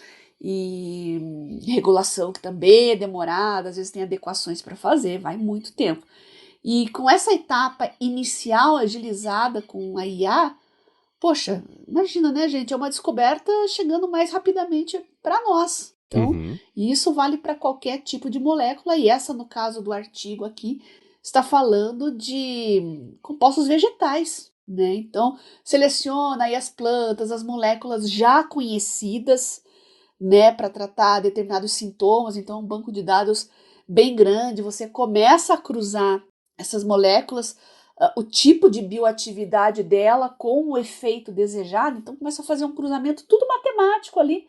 e regulação que também é demorada, às vezes tem adequações para fazer, vai muito tempo. E com essa etapa inicial agilizada com a IA, poxa, imagina, né, gente? É uma descoberta chegando mais rapidamente para nós. Então, Uhum. e isso vale para qualquer tipo de molécula, e essa, no caso do artigo aqui, está falando de compostos vegetais, né? Então, seleciona aí as plantas, as moléculas já conhecidas, né, para tratar determinados sintomas. Então, um banco de dados bem grande, você começa a cruzar essas moléculas, o tipo de bioatividade dela com o efeito desejado. Então, começa a fazer um cruzamento tudo matemático ali.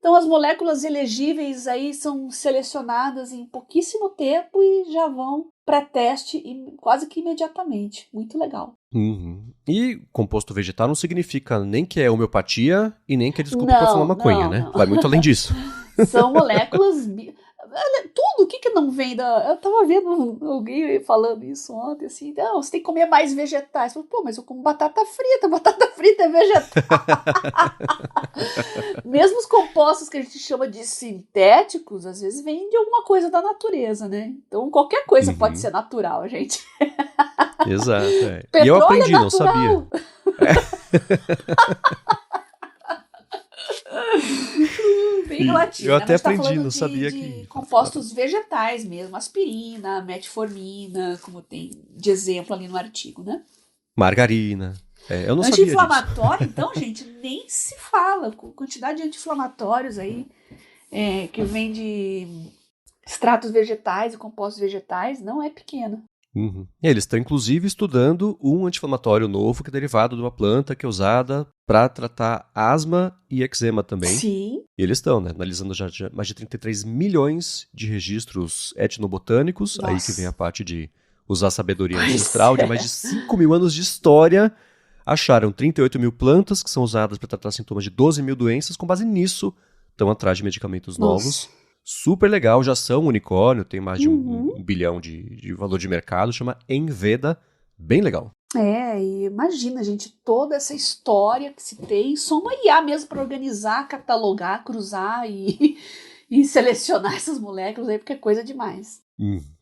Então as moléculas elegíveis aí são selecionadas em pouquíssimo tempo e já vão para teste quase que imediatamente. Muito legal. Uhum. E composto vegetal não significa nem que é homeopatia e nem que é desculpa pra fumar maconha, né? Vai muito além disso. São moléculas... Tudo, o que não vem da... Eu tava vendo alguém falando isso ontem, assim, não, você tem que comer mais vegetais. Pô, mas eu como batata frita é vegetal. Mesmo os compostos que a gente chama de sintéticos, às vezes vêm de alguma coisa da natureza, né? Então qualquer coisa pode ser natural, gente. Exato, é. Petróleo E eu aprendi, é não sabia. Bem relativo. Eu até Mas aprendi, tá não sabia de que... compostos vegetais mesmo, aspirina, metformina, como tem de exemplo ali no artigo, né? Margarina. Eu não sabia disso. Anti-inflamatório, então, gente, nem se fala. Quantidade de anti-inflamatórios aí que vem de extratos vegetais e compostos vegetais não é pequena. Uhum. Eles estão, inclusive, estudando um anti-inflamatório novo que é derivado de uma planta que é usada para tratar asma e eczema também. Sim. E eles estão, né, analisando já mais de 33 milhões de registros etnobotânicos. Nossa. Aí que vem a parte de usar a sabedoria ancestral de mais de 5 mil anos de história. Acharam 38 mil plantas que são usadas para tratar sintomas de 12 mil doenças. Com base nisso, estão atrás de medicamentos novos. Super legal, já são unicórnio, tem mais de um bilhão de valor de mercado, chama Enveda, bem legal. E imagina, gente, toda essa história que se tem, só uma IA mesmo para organizar, catalogar, cruzar e selecionar essas moléculas aí, porque é coisa demais.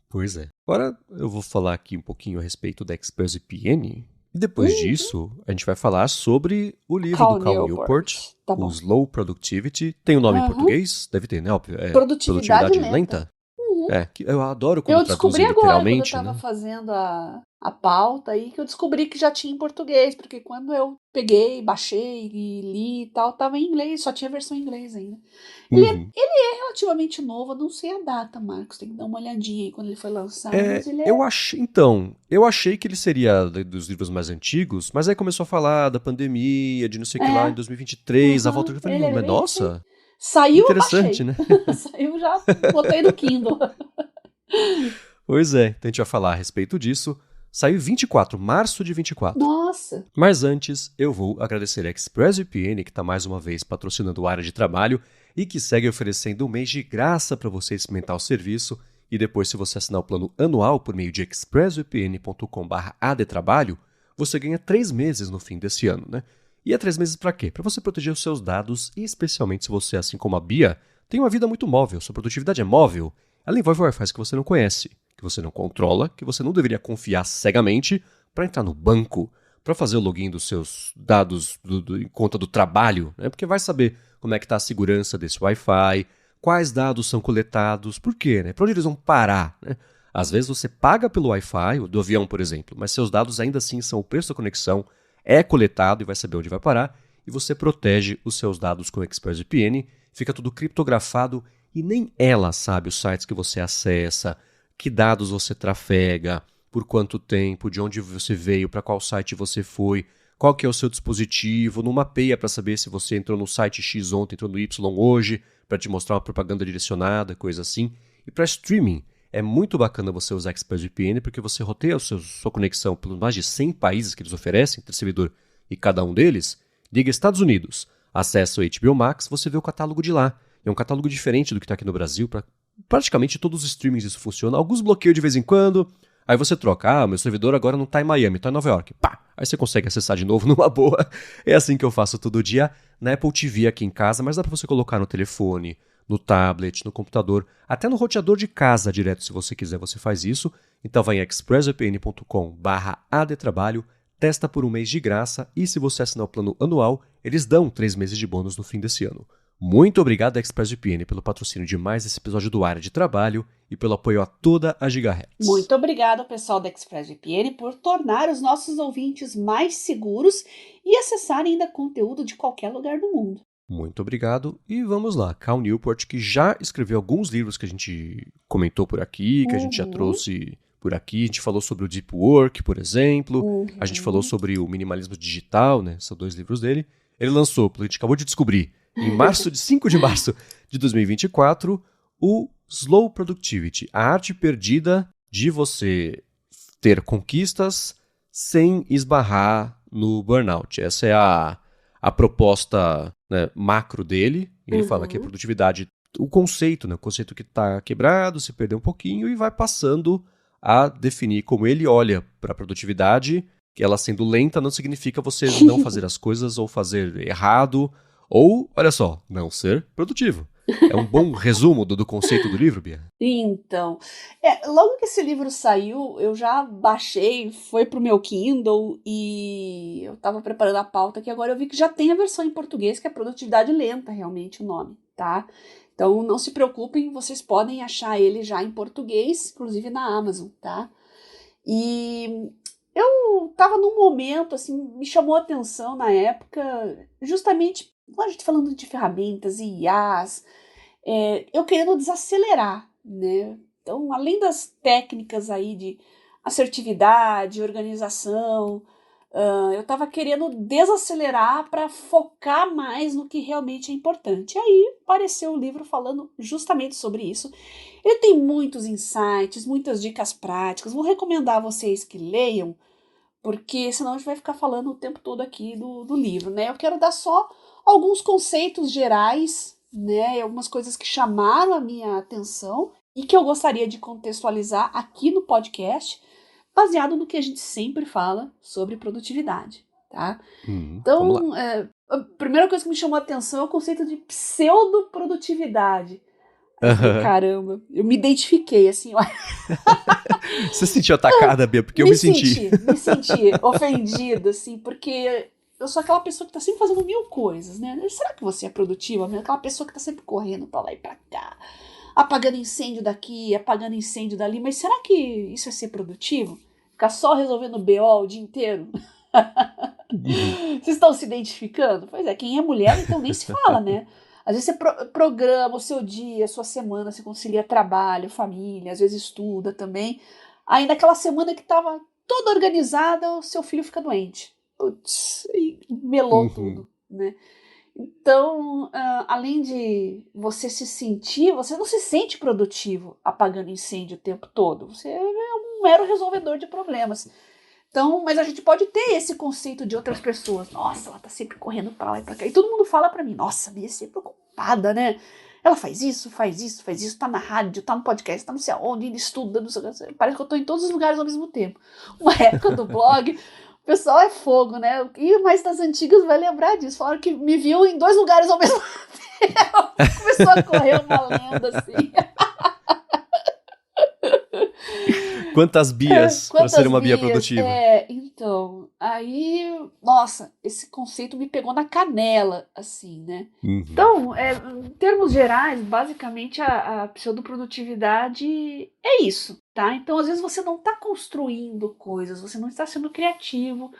Pois é. Agora eu vou falar aqui um pouquinho a respeito da ExpressVPN. E depois disso, a gente vai falar sobre o livro do Cal Newport, tá o Slow Productivity. Tem o nome em português? Deve ter, né? Produtividade lenta. Eu adoro quando traduzem literalmente. Eu descobri agora, quando eu estava fazendo a pauta aí, que eu descobri que já tinha em português, porque quando eu peguei, baixei e li e tal, estava em inglês, só tinha a versão em inglês ainda. Ele é relativamente novo, eu não sei a data, Marcos, tem que dar uma olhadinha aí quando ele foi lançado. Mas ele eu achei que ele seria dos livros mais antigos, mas aí começou a falar da pandemia, de não sei o que lá, em 2023, a volta que eu falei, mas nossa, saiu, interessante, né? Saiu, já botei no Kindle. Pois é, então a gente vai falar a respeito disso. Saiu 24, março de 24. Nossa! Mas antes, eu vou agradecer a ExpressVPN, que está mais uma vez patrocinando a área de trabalho e que segue oferecendo um mês de graça para você experimentar o serviço. E depois, se você assinar o plano anual por meio de expressvpn.com/adtrabalho, você ganha 3 meses no fim desse ano, né? E é 3 meses para quê? Para você proteger os seus dados e especialmente se você, assim como a Bia, tem uma vida muito móvel, sua produtividade é móvel. Ela envolve Wi-Fi que você não conhece, que você não controla, que você não deveria confiar cegamente para entrar no banco, para fazer o login dos seus dados em conta do trabalho, né? Porque vai saber como é que está a segurança desse Wi-Fi, quais dados são coletados, por quê, né? Para onde eles vão parar, né? Às vezes você paga pelo Wi-Fi, do avião, por exemplo, mas seus dados ainda assim são o preço da conexão, é coletado e vai saber onde vai parar, e você protege os seus dados com o ExpressVPN, fica tudo criptografado e nem ela sabe os sites que você acessa, que dados você trafega, por quanto tempo, de onde você veio, para qual site você foi, qual que é o seu dispositivo, não mapeia para saber se você entrou no site X ontem, entrou no Y hoje, para te mostrar uma propaganda direcionada, coisa assim. E para streaming, é muito bacana você usar ExpressVPN, porque você roteia sua conexão pelos mais de 100 países que eles oferecem, entre servidor e cada um deles. Liga Estados Unidos, acessa o HBO Max, você vê o catálogo de lá. É um catálogo diferente do que está aqui no Brasil, para praticamente todos os streamings isso funciona. Alguns bloqueiam de vez em quando, aí você troca, meu servidor agora não está em Miami, está em Nova York. Pá! Aí você consegue acessar de novo numa boa. É assim que eu faço todo dia na Apple TV aqui em casa, mas dá para você colocar no telefone, no tablet, no computador, até no roteador de casa direto, se você quiser, você faz isso. Então vai em expressvpn.com/adtrabalho, testa por um mês de graça e se você assinar o plano anual, eles dão 3 meses de bônus no fim desse ano. Muito obrigado, ExpressVPN, pelo patrocínio de mais esse episódio do Área de Trabalho e pelo apoio a toda a Gigahertz. Muito obrigado, pessoal da ExpressVPN, por tornar os nossos ouvintes mais seguros e acessarem ainda conteúdo de qualquer lugar do mundo. Muito obrigado. E vamos lá, Cal Newport, que já escreveu alguns livros que a gente comentou por aqui, que a gente já trouxe por aqui. A gente falou sobre o Deep Work, por exemplo. A gente falou sobre o minimalismo digital, né? São 2 livros dele. Ele lançou, a gente acabou de descobrir, Em 5 de março de 2024, o Slow Productivity, a arte perdida de você ter conquistas sem esbarrar no burnout. Essa é a proposta, né, macro dele. Ele fala que a produtividade, o conceito que está quebrado, se perdeu um pouquinho e vai passando a definir como ele olha para a produtividade, que ela sendo lenta não significa você não fazer as coisas ou fazer errado, ou, olha só, não ser produtivo. É um bom resumo do conceito do livro, Bia? Então, logo que esse livro saiu, eu já baixei, foi pro meu Kindle e eu tava preparando a pauta que agora eu vi que já tem a versão em português, que é Produtividade Lenta, realmente o nome, tá? Então não se preocupem, vocês podem achar ele já em português, inclusive na Amazon, tá? E eu tava num momento, assim, me chamou a atenção na época, justamente, a gente falando de ferramentas e IAs, eu querendo desacelerar, né? Então, além das técnicas aí de assertividade, organização, eu estava querendo desacelerar para focar mais no que realmente é importante. E aí apareceu o livro falando justamente sobre isso. Ele tem muitos insights, muitas dicas práticas. Vou recomendar a vocês que leiam, porque senão a gente vai ficar falando o tempo todo aqui do livro, né? Eu quero dar só alguns conceitos gerais, né? Algumas coisas que chamaram a minha atenção e que eu gostaria de contextualizar aqui no podcast, baseado no que a gente sempre fala sobre produtividade, tá? Então, a primeira coisa que me chamou a atenção é o conceito de pseudoprodutividade. Caramba, eu me identifiquei, assim, ó. Você se sentiu atacada, Bia? Porque eu me senti. Me senti ofendida, assim, porque eu sou aquela pessoa que tá sempre fazendo 1000 coisas, né? Será que você é produtiva? Aquela pessoa que tá sempre correndo pra lá e pra cá, apagando incêndio daqui, apagando incêndio dali, mas será que isso é ser produtivo? Ficar só resolvendo BO o dia inteiro? Vocês estão se identificando? Pois é, quem é mulher, então nem se fala, né? Às vezes você programa o seu dia, a sua semana, você concilia trabalho, família, às vezes estuda também. Aí naquela semana que estava toda organizada, o seu filho fica doente. Putz, e melou tudo, né? Então, além de você se sentir, você não se sente produtivo apagando incêndio o tempo todo. Você é um mero resolvedor de problemas. Então, mas a gente pode ter esse conceito de outras pessoas. Nossa, ela tá sempre correndo pra lá e pra cá. E todo mundo fala pra mim, nossa, a Bia é sempre ocupada, né? Ela faz isso, tá na rádio, tá no podcast, tá não sei aonde, ele estuda, não sei, parece que eu tô em todos os lugares ao mesmo tempo. Uma época do blog, o pessoal é fogo, né? E mais das antigas vai lembrar disso. Falaram que me viu em 2 lugares ao mesmo tempo. Começou a correr uma lenda, assim. Quantas Bias para ser uma Bia produtiva? Então, aí, nossa, esse conceito me pegou na canela, assim, né? Então, em termos gerais, basicamente a pseudoprodutividade é isso, tá? Então, às vezes você não está construindo coisas, você não está sendo criativo,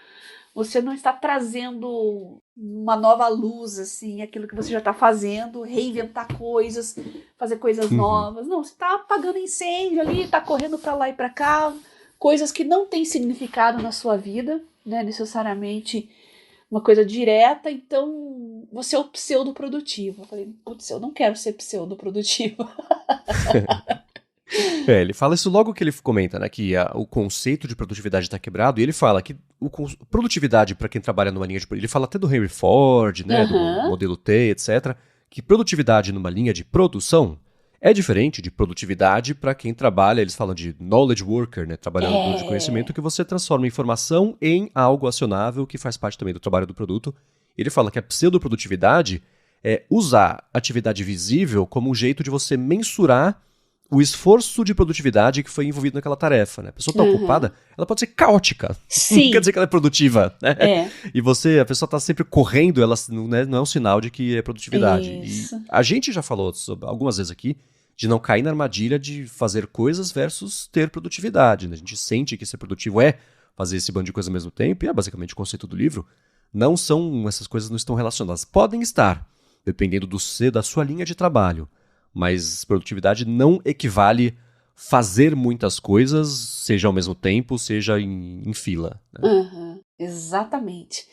você não está trazendo uma nova luz, assim, aquilo que você já está fazendo, reinventar coisas, fazer coisas novas. Não, você está apagando incêndio ali, está correndo para lá e para cá, coisas que não têm significado na sua vida, né, necessariamente uma coisa direta, então você é o pseudoprodutivo. Eu falei, putz, eu não quero ser pseudoprodutivo. Ele fala isso logo que ele comenta, né, que o conceito de produtividade está quebrado, e ele fala que produtividade para quem trabalha numa linha de... Ele fala até do Henry Ford, né, do modelo T, etc., que produtividade numa linha de produção é diferente de produtividade para quem trabalha, eles falam de knowledge worker, né, trabalhador de conhecimento, que você transforma informação em algo acionável, que faz parte também do trabalho do produto. Ele fala que a pseudoprodutividade é usar atividade visível como um jeito de você mensurar o esforço de produtividade que foi envolvido naquela tarefa, né? A pessoa está ocupada, ela pode ser caótica. Sim. Não quer dizer que ela é produtiva, né? E a pessoa está sempre correndo, ela não é um sinal de que é produtividade. Isso. E a gente já falou algumas vezes aqui de não cair na armadilha de fazer coisas versus ter produtividade, né? A gente sente que ser produtivo é fazer esse bando de coisas ao mesmo tempo, e é basicamente o conceito do livro. Essas coisas não estão relacionadas. Podem estar, dependendo da sua linha de trabalho. Mas produtividade não equivale fazer muitas coisas, seja ao mesmo tempo, seja em fila. Né? Exatamente.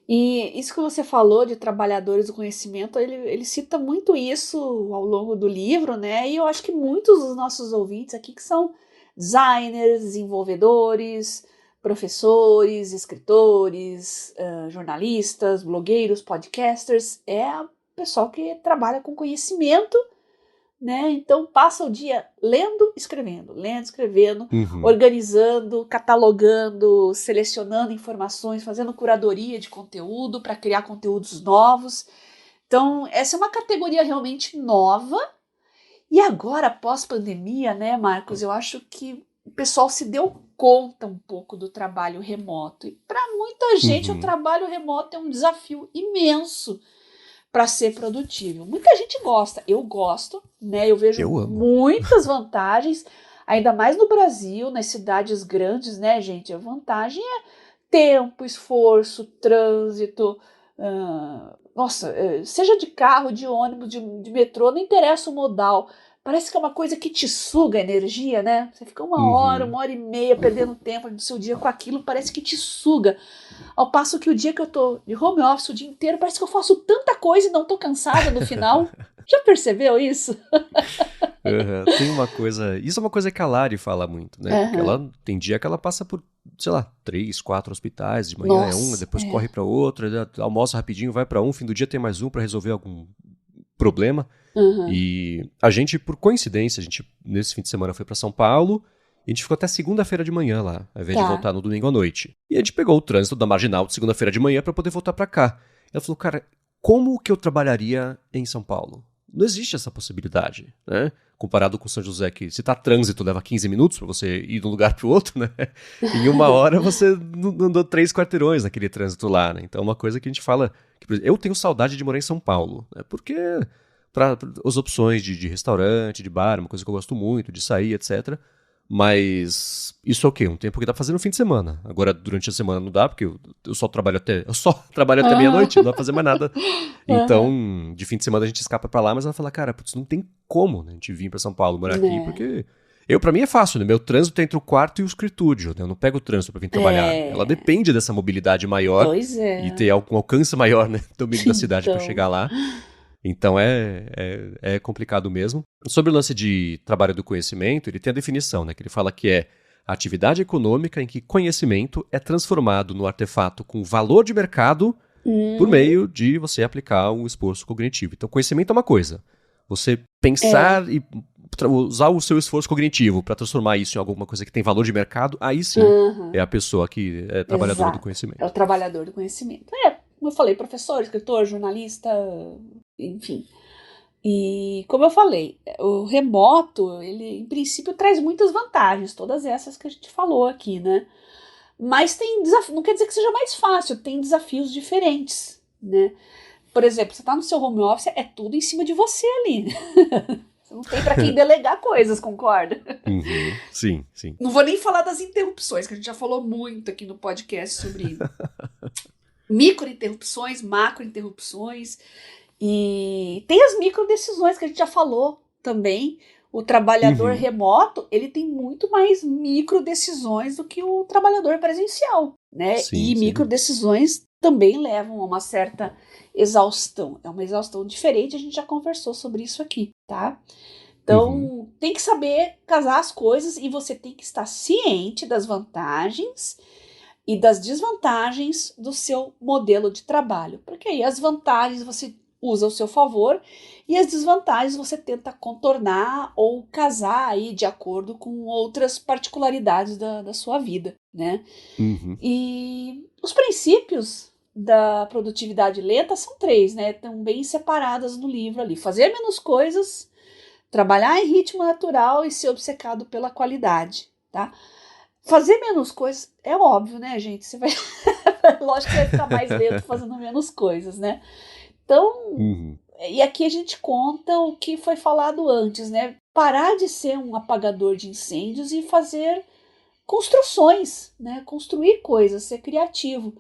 E isso que você falou de trabalhadores do conhecimento, ele cita muito isso ao longo do livro, né? E eu acho que muitos dos nossos ouvintes aqui que são designers, desenvolvedores, professores, escritores, jornalistas, blogueiros, podcasters, é o pessoal que trabalha com conhecimento, né? Então passa o dia lendo, escrevendo, Uhum. organizando, catalogando, selecionando informações, fazendo curadoria de conteúdo para criar conteúdos novos. Então, essa é uma categoria realmente nova. E agora, pós-pandemia, né, Marcos, eu acho que o pessoal se deu conta um pouco do trabalho remoto. E para muita gente, o Uhum. trabalho remoto é um desafio imenso para ser produtivo. Muita gente gosta, eu gosto, né? Eu vejo Eu amo. muitas vantagens, ainda mais no Brasil, nas cidades grandes, né, gente? A vantagem é tempo, esforço, trânsito, nossa, seja de carro, de ônibus, de metrô, não interessa o modal. Parece que é uma coisa que te suga Uhum. energia, né? Você fica Uhum. uma hora e meia perdendo tempo do seu dia com aquilo, parece que te suga. Ao passo que o dia que eu tô de home office o dia inteiro, parece que eu faço tanta coisa e não tô cansada no final. Já percebeu isso? Aham. Tem uma coisa. Isso é uma coisa que a Lari fala muito, né? Porque Aham. ela tem dia que ela passa por, sei lá, 3, 4 hospitais. De manhã é um, Nossa, depois corre pra outro, almoça rapidinho, vai pra um, fim do dia tem mais um pra resolver algum problema. Aham. E a gente, por coincidência, a gente nesse fim de semana foi pra São Paulo. E a gente ficou até segunda-feira de manhã lá, ao invés de Tá. voltar no domingo à noite. E a gente pegou o trânsito da Marginal de segunda-feira de manhã pra poder voltar pra cá. Ela falou, cara, como que eu trabalharia em São Paulo? Não existe essa possibilidade, né? Comparado com São José, que se tá trânsito leva 15 minutos pra você ir de um lugar pro outro, né? Em uma hora você andou 3 quarteirões naquele trânsito lá, né? Então é uma coisa que a gente fala. Que, por exemplo, eu tenho saudade de morar em São Paulo, né? Porque pra as opções de restaurante, de bar, uma coisa que eu gosto muito, de sair, etc. Mas isso é o quê? Um tempo que dá pra fazer no fim de semana. Agora, durante a semana não dá, porque eu só trabalho até. Eu só trabalho até Aham. meia-noite, não dá pra fazer mais nada. Aham. Então, de fim de semana a gente escapa pra lá, mas ela fala, cara, putz, não tem como, né, a gente vir pra São Paulo morar aqui, Né? porque pra mim é fácil, né? Meu trânsito é entre o quarto e o escritúdio, né? Eu não pego o trânsito pra vir trabalhar. Ela É. depende dessa mobilidade maior Pois e é. ter algum alcance maior, né, do meio da cidade pra Então. chegar lá. Então é complicado mesmo. Sobre o lance de trabalho do conhecimento, ele tem a definição, né? Que ele fala que é a atividade econômica em que conhecimento é transformado no artefato com valor de mercado por Uhum. meio de você aplicar um esforço cognitivo. Então, conhecimento é uma coisa. Você É. pensar e usar o seu esforço cognitivo para transformar isso em alguma coisa que tem valor de mercado, aí sim é Aham. a pessoa que é trabalhadora do Exato. É o conhecimento. trabalhador do conhecimento. É, como eu falei, professor, escritor, jornalista, enfim. E como eu falei, o remoto, ele em princípio traz muitas vantagens, todas essas que a gente falou aqui, né? Mas tem desafio, não quer dizer que seja mais fácil, tem desafios diferentes, né? Por exemplo, você está no seu home office, é tudo em cima de você ali. Você não tem para quem delegar coisas, concorda? Uhum. Sim, sim. Não vou nem falar das interrupções, que a gente já falou muito aqui no podcast sobre micro interrupções, macro interrupções. E tem as micro decisões que a gente já falou também. O trabalhador Uhum. remoto, ele tem muito mais micro decisões do que o trabalhador presencial, né? Sim, E sem micro dúvida. decisões também levam a uma certa exaustão. É uma exaustão diferente, a gente já conversou sobre isso aqui, tá? Uhum. Então, tem que saber casar as coisas e você tem que estar ciente das vantagens e das desvantagens do seu modelo de trabalho. Porque aí as vantagens você usa ao seu favor e as desvantagens você tenta contornar ou casar aí de acordo com outras particularidades da sua vida, né? Uhum. E os princípios da produtividade lenta são três, né? Estão bem separadas no livro ali. Fazer menos coisas, trabalhar em ritmo natural e ser obcecado pela qualidade, tá? Fazer menos coisas é óbvio, né, gente? Você vai, lógico que você vai ficar mais lento fazendo menos coisas, né? Então, Uhum. e aqui a gente conta o que foi falado antes, né? Parar de ser um apagador de incêndios e fazer construções, né? Construir coisas, ser criativo.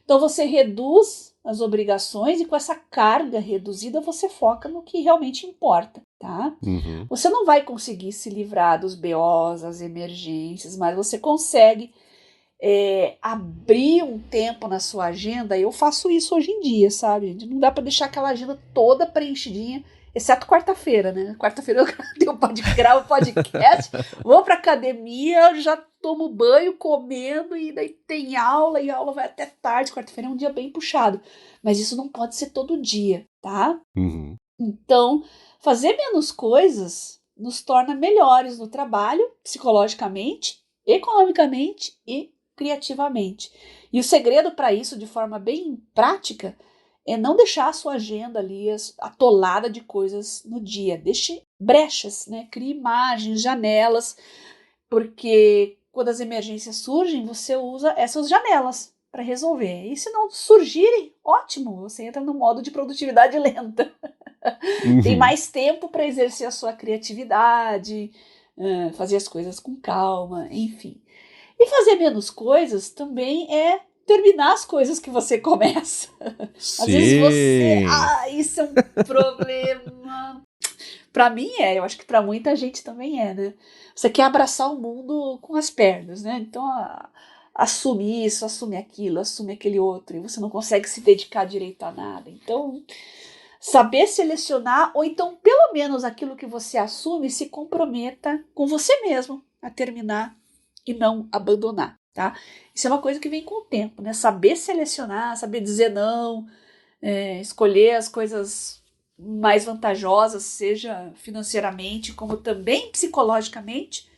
Então você reduz as obrigações e com essa carga reduzida você foca no que realmente importa, tá? Uhum. Você não vai conseguir se livrar dos BOs, as emergências, mas você consegue abrir um tempo na sua agenda. Eu faço isso hoje em dia, sabe? Não dá para deixar aquela agenda toda preenchidinha, exceto quarta-feira, né? Quarta-feira eu gravo podcast, vou pra academia, já tomo banho, comendo, e daí tem aula, e a aula vai até tarde. Quarta-feira é um dia bem puxado. Mas isso não pode ser todo dia, tá? Uhum. Então, fazer menos coisas nos torna melhores no trabalho, psicologicamente, economicamente e criativamente. E o segredo para isso, de forma bem prática, é não deixar a sua agenda ali atolada de coisas no dia. Deixe brechas, né? Crie imagens, janelas, porque quando as emergências surgem, você usa essas janelas para resolver. E se não surgirem, ótimo, você entra no modo de produtividade lenta. Tem mais tempo para exercer a sua criatividade, fazer as coisas com calma, enfim. E fazer menos coisas também é terminar as coisas que você começa. Às vezes você... isso é um problema. Para mim eu acho que para muita gente também né? Você quer abraçar o mundo com as pernas, né? Então, assume isso, assume aquilo, assume aquele outro, e você não consegue se dedicar direito a nada. Então, saber selecionar, ou então, pelo menos aquilo que você assume, se comprometa com você mesmo a terminar e não abandonar, tá? Isso é uma coisa que vem com o tempo, né? Saber selecionar, saber dizer não, escolher as coisas mais vantajosas, seja financeiramente, como também psicologicamente,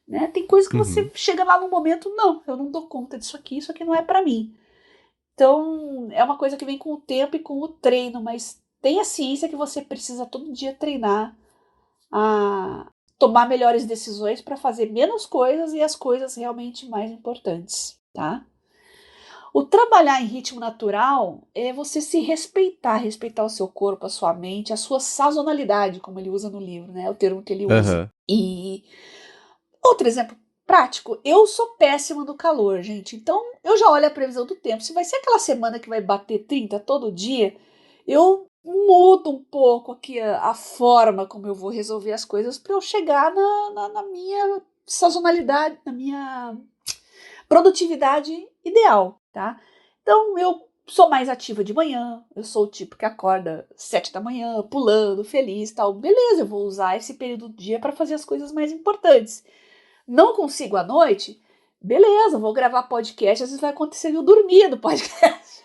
né? Tem coisa que você chega lá no momento, não, eu não dou conta disso aqui, isso aqui não é para mim. Então, é uma coisa que vem com o tempo e com o treino, mas tenha ciência que você precisa todo dia treinar a tomar melhores decisões para fazer menos coisas e as coisas realmente mais importantes, tá? O trabalhar em ritmo natural é você se respeitar, respeitar o seu corpo, a sua mente, a sua sazonalidade, como ele usa no livro, né? É o termo que ele usa. E outro exemplo prático, eu sou péssima no calor, gente. Então, eu já olho a previsão do tempo. Se vai ser aquela semana que vai bater 30 todo dia, eu mudo um pouco aqui a forma como eu vou resolver as coisas para eu chegar na minha sazonalidade, na minha produtividade ideal, tá? Então, eu sou mais ativa de manhã, eu sou o tipo que acorda 7 da manhã, pulando, feliz, tal. Beleza, eu vou usar esse período do dia para fazer as coisas mais importantes. Não consigo à noite? Beleza, vou gravar podcast, às vezes vai acontecer eu dormir no podcast.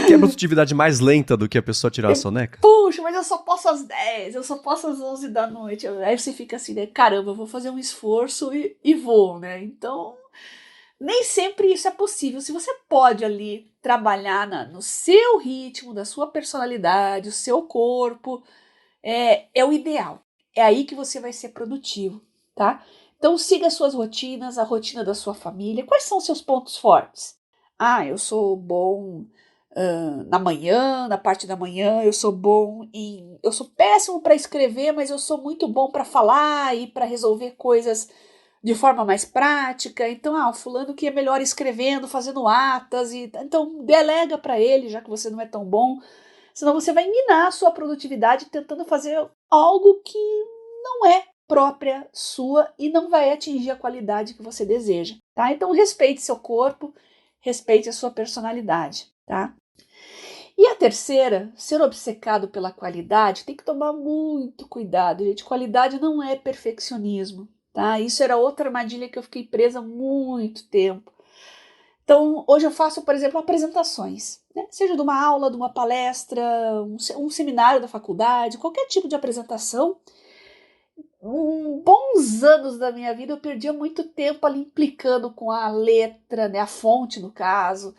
Que é a produtividade mais lenta do que a pessoa tirar a soneca? Puxa, mas eu só posso às 10, eu só posso às 11 da noite. Aí você fica assim, né? Caramba, eu vou fazer um esforço e vou, né? Então, nem sempre isso é possível. Se você pode ali trabalhar no seu ritmo, da sua personalidade, o seu corpo, é o ideal. É aí que você vai ser produtivo, tá? Então siga as suas rotinas, a rotina da sua família. Quais são os seus pontos fortes? Eu sou bom na manhã, na parte da manhã, eu sou péssimo para escrever, mas eu sou muito bom para falar e para resolver coisas de forma mais prática. Então, o fulano que é melhor escrevendo, fazendo atas, então delega para ele, já que você não é tão bom. Senão você vai minar a sua produtividade tentando fazer algo que não é própria sua e não vai atingir a qualidade que você deseja, tá? Então respeite seu corpo, respeite a sua personalidade, tá? E a terceira, ser obcecado pela qualidade, tem que tomar muito cuidado, gente. Qualidade não é perfeccionismo, tá? Isso era outra armadilha que eu fiquei presa há muito tempo. Então, hoje eu faço, por exemplo, apresentações, né? Seja de uma aula, de uma palestra, um seminário da faculdade, qualquer tipo de apresentação. Bons anos da minha vida eu perdia muito tempo ali implicando com a letra, né? A fonte, no caso.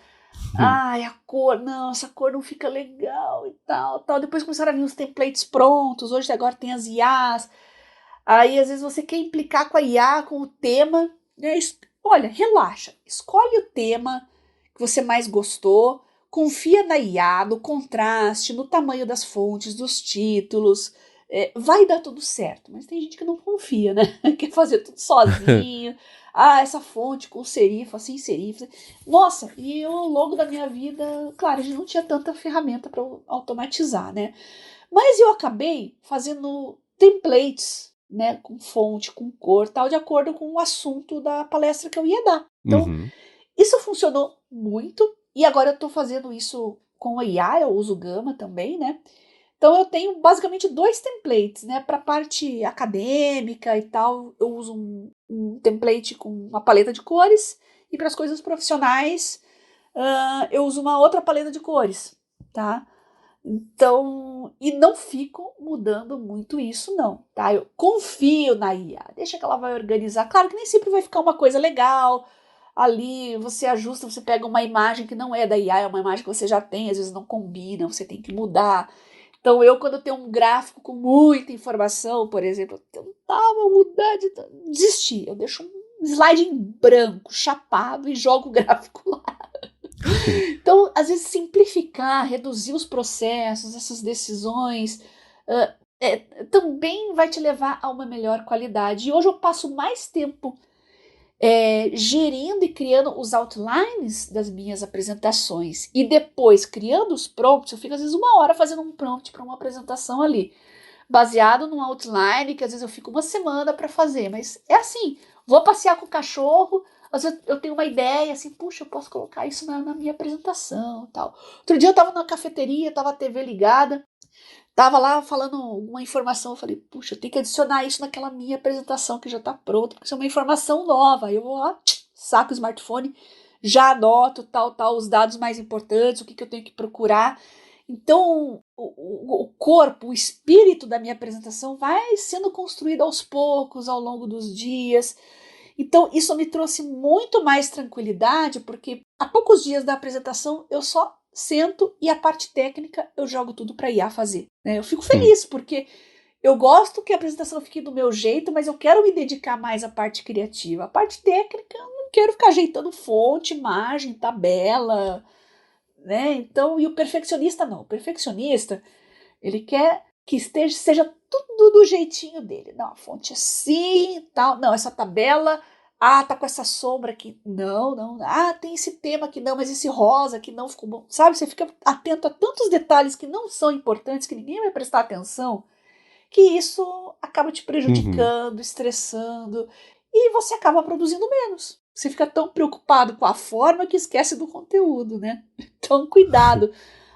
A cor, não, essa cor não fica legal e tal. Depois começaram a vir os templates prontos, hoje agora tem as IAs. Aí, às vezes, você quer implicar com a IA, com o tema, né? Olha, relaxa, escolhe o tema que você mais gostou, confia na IA, no contraste, no tamanho das fontes, dos títulos, vai dar tudo certo. Mas tem gente que não confia, né? Quer fazer tudo sozinho. Essa fonte com serifa, sem serifa. Nossa, e eu, ao longo da minha vida, claro, a gente não tinha tanta ferramenta para automatizar, né? Mas eu acabei fazendo templates, né, com fonte, com cor, tal, de acordo com o assunto da palestra que eu ia dar. Então, isso funcionou muito, e agora eu estou fazendo isso com a IA, eu uso o Gama também, né? Então eu tenho basicamente 2 templates, né? Para a parte acadêmica e tal, eu uso um template com uma paleta de cores, e para as coisas profissionais, eu uso uma outra paleta de cores, tá? Então, e não fico mudando muito isso não, tá? Eu confio na IA, deixa que ela vai organizar. Claro que nem sempre vai ficar uma coisa legal, ali você ajusta, você pega uma imagem que não é da IA, é uma imagem que você já tem, às vezes não combina, você tem que mudar. Então quando eu tenho um gráfico com muita informação, por exemplo, eu tentava mudar, desistir, eu deixo um slide em branco, chapado e jogo o gráfico lá. Então, às vezes, simplificar, reduzir os processos, essas decisões, também vai te levar a uma melhor qualidade. E hoje eu passo mais tempo gerindo e criando os outlines das minhas apresentações. E depois, criando os prompts, eu fico às vezes 1 hora fazendo um prompt para uma apresentação ali, baseado num outline que às vezes eu fico 1 semana para fazer. Mas é assim, vou passear com o cachorro, às vezes eu tenho uma ideia, assim, puxa, eu posso colocar isso na minha apresentação e tal. Outro dia eu tava na cafeteria, tava a TV ligada, tava lá falando uma informação, eu falei, puxa, eu tenho que adicionar isso naquela minha apresentação que já tá pronta, porque isso é uma informação nova. Aí eu vou lá, saco o smartphone, já anoto tal, os dados mais importantes, o que eu tenho que procurar. Então, o corpo, o espírito da minha apresentação vai sendo construído aos poucos, ao longo dos dias. Então, isso me trouxe muito mais tranquilidade, porque há poucos dias da apresentação eu só sento e a parte técnica eu jogo tudo para a IA fazer, né? Eu fico feliz, porque eu gosto que a apresentação fique do meu jeito, mas eu quero me dedicar mais à parte criativa. A parte técnica, eu não quero ficar ajeitando fonte, imagem, tabela, né? Então, e o perfeccionista não. O perfeccionista, ele quer que seja tudo do jeitinho dele. Não, a fonte assim e tal. Não, essa tabela, tá com essa sombra aqui. Não. Tem esse tema aqui não, mas esse rosa aqui não ficou bom. Sabe, você fica atento a tantos detalhes que não são importantes, que ninguém vai prestar atenção, que isso acaba te prejudicando, estressando, e você acaba produzindo menos. Você fica tão preocupado com a forma que esquece do conteúdo, né? Então, cuidado.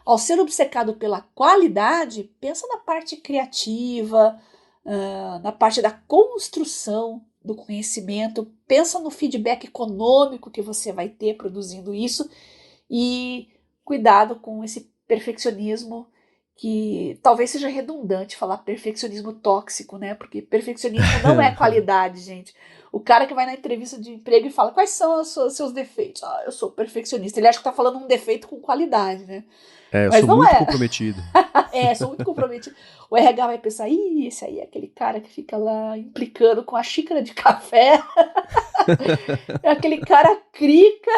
Ao ser obcecado pela qualidade, pensa na parte criativa, na parte da construção do conhecimento, pensa no feedback econômico que você vai ter produzindo isso, e cuidado com esse perfeccionismo, que talvez seja redundante falar perfeccionismo tóxico, né? Porque perfeccionismo não é qualidade, gente. O cara que vai na entrevista de emprego e fala, quais são os seus defeitos? Eu sou perfeccionista. Ele acha que tá falando um defeito com qualidade, né? Eu sou muito comprometido. Sou muito comprometido. O RH vai pensar, esse aí é aquele cara que fica lá implicando com a xícara de café. É aquele cara crica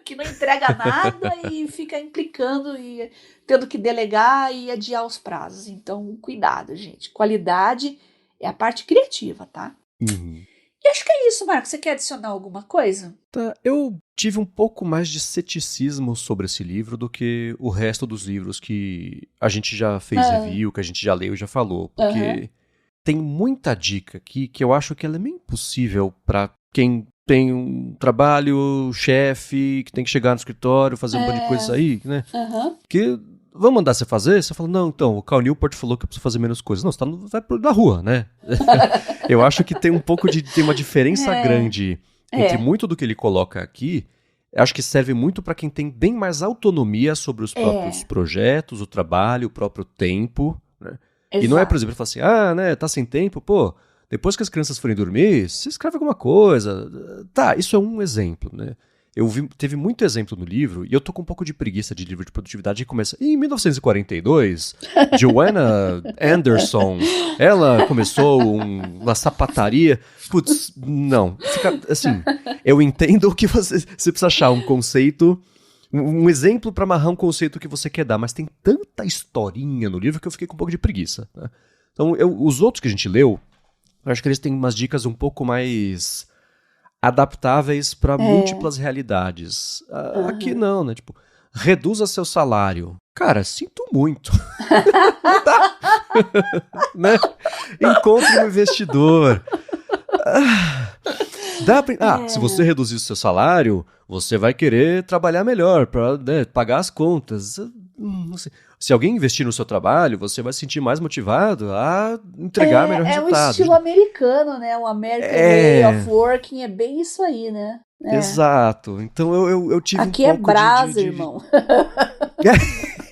que não entrega nada e fica implicando e tendo que delegar e adiar os prazos. Então, cuidado, gente. Qualidade é a parte criativa, tá? E acho que é isso, Marcos. Você quer adicionar alguma coisa? Tá, eu tive um pouco mais de ceticismo sobre esse livro do que o resto dos livros que a gente já fez review, que a gente já leu e já falou. Porque tem muita dica aqui que eu acho que ela é meio impossível para quem tem um trabalho, chefe, que tem que chegar no escritório, fazer um monte de coisa aí, né? Que vão mandar você fazer? Você fala, não, então, o Cal Newport falou que eu preciso fazer menos coisas. Não, você vai na rua, né? Eu acho que tem um pouco tem uma diferença grande entre muito do que ele coloca aqui. Acho que serve muito para quem tem bem mais autonomia sobre os próprios projetos, o trabalho, o próprio tempo, né? E não é, por exemplo, falar assim, né, tá sem tempo, pô, depois que as crianças forem dormir, você escreve alguma coisa. Tá, isso é um exemplo, né? Teve muito exemplo no livro, e eu tô com um pouco de preguiça de livro de produtividade que começa em 1942, Joanna Anderson, ela começou uma sapataria. Putz, não. Fica, assim, eu entendo que você precisa achar um conceito, um exemplo para amarrar um conceito que você quer dar, mas tem tanta historinha no livro que eu fiquei com um pouco de preguiça, né? Então, os outros que a gente leu, eu acho que eles têm umas dicas um pouco mais adaptáveis para múltiplas realidades. Aqui não, né? Tipo, reduza seu salário. Cara, sinto muito. Não dá. Né? Encontre um investidor. Se você reduzir o seu salário, você vai querer trabalhar melhor para, né, pagar as contas. Não sei. Se alguém investir no seu trabalho, você vai se sentir mais motivado a entregar melhor resultado. É um estilo americano, né? O American Way of Working é bem isso aí, né? Exato. Então eu tive aqui um pouco é brasa, irmão.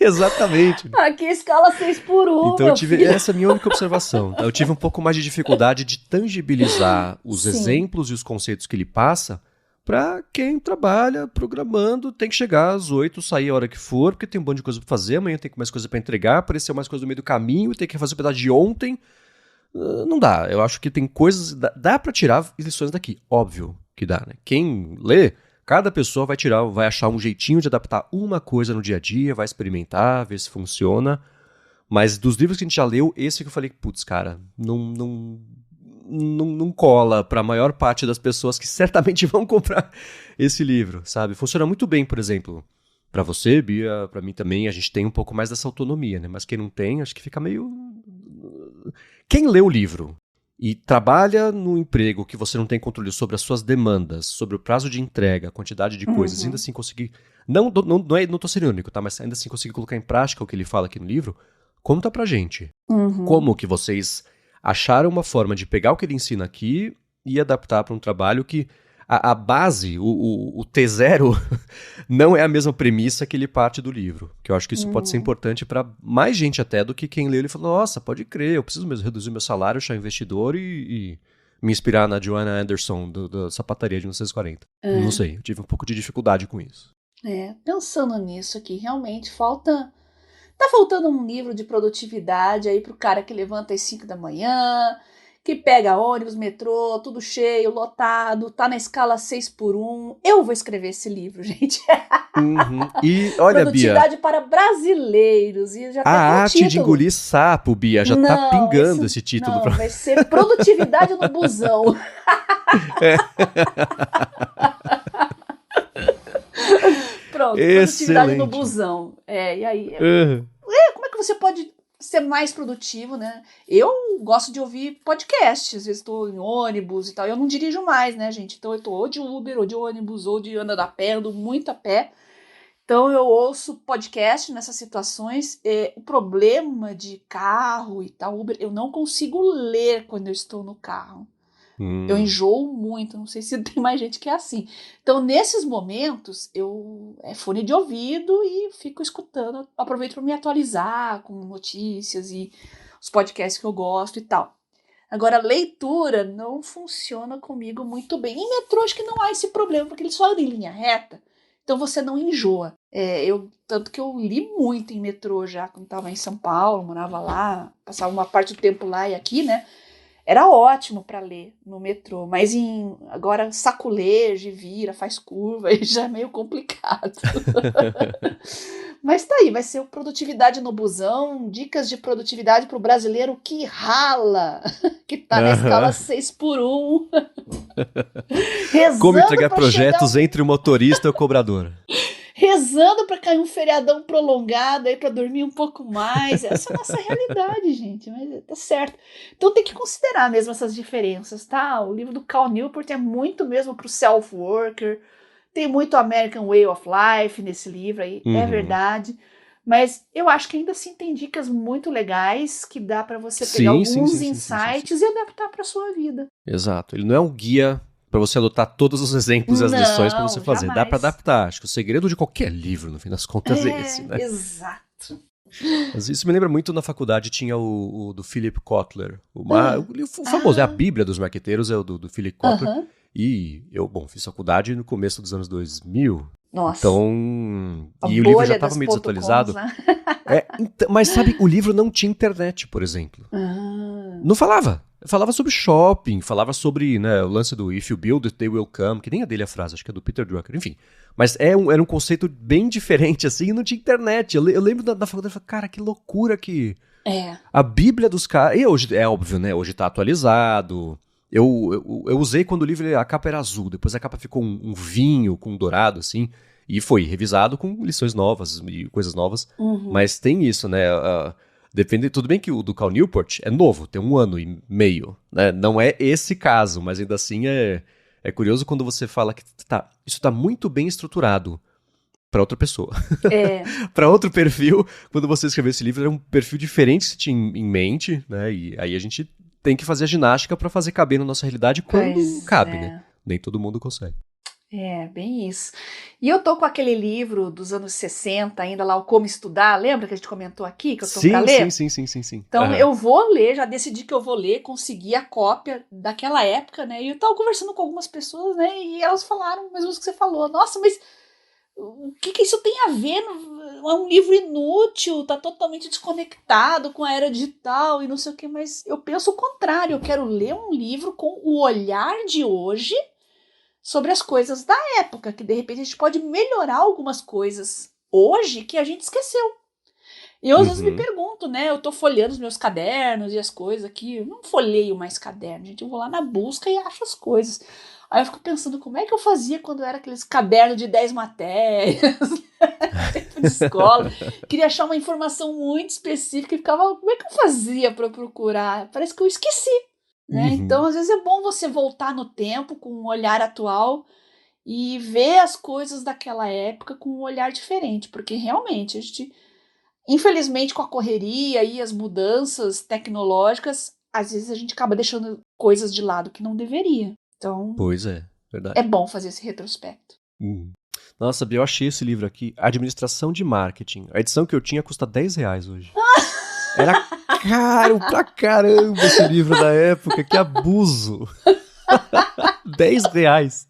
Exatamente. Aqui é escala 6x1, então essa é a minha única observação. Eu tive um pouco mais de dificuldade de tangibilizar os exemplos e os conceitos que ele passa para quem trabalha programando, tem que chegar às 8, sair a hora que for, porque tem um monte de coisa para fazer, amanhã tem mais coisa para entregar, apareceu mais coisa no meio do caminho, tem que fazer o pedaço de ontem. Não dá. Eu acho que tem coisas... Dá para tirar lições daqui. Óbvio que dá, né? Quem lê, cada pessoa vai achar um jeitinho de adaptar uma coisa no dia a dia, vai experimentar, ver se funciona. Mas dos livros que a gente já leu, esse que eu falei, putz, cara, não cola para a maior parte das pessoas que certamente vão comprar esse livro, sabe? Funciona muito bem, por exemplo, para você, Bia, para mim também, a gente tem um pouco mais dessa autonomia, né? Mas quem não tem, acho que fica meio... Quem lê o livro e trabalha no emprego que você não tem controle sobre as suas demandas, sobre o prazo de entrega, a quantidade de coisas, ainda assim conseguir... Não tô sendo irônico, tá? Mas ainda assim conseguir colocar em prática o que ele fala aqui no livro, conta pra gente. Como que vocês acharam uma forma de pegar o que ele ensina aqui e adaptar para um trabalho que a base, o T0, não é a mesma premissa que ele parte do livro. Que eu acho que isso pode ser importante para mais gente até do que quem leu e falou, nossa, pode crer, eu preciso mesmo reduzir meu salário, achar investidor e me inspirar na Joanna Anderson da sapataria de 1940. Não sei, eu tive um pouco de dificuldade com isso. Pensando nisso aqui, realmente tá faltando um livro de produtividade aí pro cara que levanta às 5 da manhã, que pega ônibus, metrô, tudo cheio, lotado, tá na escala 6x1. Eu vou escrever esse livro, gente. E olha, Produtividade Bia, para brasileiros. E já a arte de engolir sapo, Bia, já tá pingando esse título. Não, vai ser Produtividade no Busão. Pronto, Produtividade no Busão. E aí... como é que você pode ser mais produtivo, né? Eu gosto de ouvir podcast, às vezes estou em ônibus e tal, eu não dirijo mais, né, gente? Então eu tô ou de Uber, ou de ônibus, ou de andando a pé, ando muito a pé. Então eu ouço podcast nessas situações. O problema de carro e tal, Uber, eu não consigo ler quando eu estou no carro. Eu enjoo muito, não sei se tem mais gente que é assim. Então, nesses momentos, é fone de ouvido e fico escutando, aproveito para me atualizar com notícias e os podcasts que eu gosto e tal. Agora, leitura não funciona comigo muito bem. Em metrô, acho que não há esse problema, porque ele só anda em linha reta, então você não enjoa. Tanto que eu li muito em metrô já, quando estava em São Paulo, morava lá, passava uma parte do tempo lá e aqui, né? Era ótimo para ler no metrô, mas agora saculeja, vira, faz curva, aí já é meio complicado. Mas tá aí, vai ser o Produtividade no Busão, dicas de produtividade para o brasileiro que rala, que tá na escala 6x1. Como entregar projetos entre o motorista e o cobrador. Rezando para cair um feriadão prolongado aí para dormir um pouco mais. Essa é a nossa realidade, gente, mas tá certo. Então tem que considerar mesmo essas diferenças, tá? O livro do Cal Newport é muito mesmo pro self-worker, tem muito American Way of Life nesse livro aí, é verdade. Mas eu acho que ainda assim tem dicas muito legais que dá para você pegar alguns insights e adaptar para sua vida. Exato, ele não é um guia para você adotar todos os exemplos e as lições para você fazer. Jamais. Dá para adaptar. Acho que o segredo de qualquer livro, no fim das contas, é esse, né? Exato. Mas isso me lembra muito, na faculdade tinha o do Philip Kotler. O famoso, é a Bíblia dos marqueteiros, é o do Philip Kotler. E eu, fiz faculdade no começo dos anos 2000. Nossa. Então, e o livro já estava meio desatualizado. Né? Mas sabe, o livro não tinha internet, por exemplo. Não falava. Falava sobre shopping, falava sobre, né, o lance do If you build it, they will come, que nem é dele a frase, acho que é do Peter Drucker, enfim. Mas era um conceito bem diferente, assim, e não tinha internet. Eu lembro da faculdade, eu falei, cara, que loucura que... A Bíblia dos caras... E hoje, é óbvio, né, hoje tá atualizado. Eu usei quando o livro, a capa era azul, depois a capa ficou um vinho com um dourado, assim, e foi revisado com lições novas e coisas novas. Mas tem isso, né... Depende, tudo bem que o do Cal Newport é novo, tem 1 ano e meio, né? Não é esse caso, mas ainda assim é curioso quando você fala que isso tá muito bem estruturado para outra pessoa. Para outro perfil, quando você escreveu esse livro, era um perfil diferente que você tinha em mente, né? E aí a gente tem que fazer a ginástica para fazer caber na nossa realidade quando cabe, né? Nem todo mundo consegue. Bem isso. E eu tô com aquele livro dos anos 60, ainda lá, o Como Estudar, lembra que a gente comentou aqui, que eu tô pra ler? Sim. Então eu vou ler, já decidi que eu vou ler, consegui a cópia daquela época, né? E eu tava conversando com algumas pessoas, né? E elas falaram, mesmo que você falou, nossa, mas o que isso tem a ver? É um livro inútil, tá totalmente desconectado com a era digital e não sei o que, mas eu penso o contrário, eu quero ler um livro com o olhar de hoje sobre as coisas da época, que de repente a gente pode melhorar algumas coisas hoje que a gente esqueceu. E eu às vezes me pergunto, né? Eu tô folheando os meus cadernos e as coisas aqui. Eu não folheio mais caderno, gente. Eu vou lá na busca e acho as coisas. Aí eu fico pensando como é que eu fazia quando era aqueles cadernos de 10 matérias, tempo de escola. Queria achar uma informação muito específica e ficava, como é que eu fazia para procurar? Parece que eu esqueci. Né? Então, às vezes é bom você voltar no tempo com um olhar atual e ver as coisas daquela época com um olhar diferente, porque realmente a gente, infelizmente, com a correria e as mudanças tecnológicas, às vezes a gente acaba deixando coisas de lado que não deveria. Então, pois é, verdade. É bom fazer esse retrospecto. Nossa, Bia, eu achei esse livro aqui, Administração de Marketing. A edição que eu tinha custa R$10 hoje. Era caro pra caramba esse livro da época, que abuso. R$10.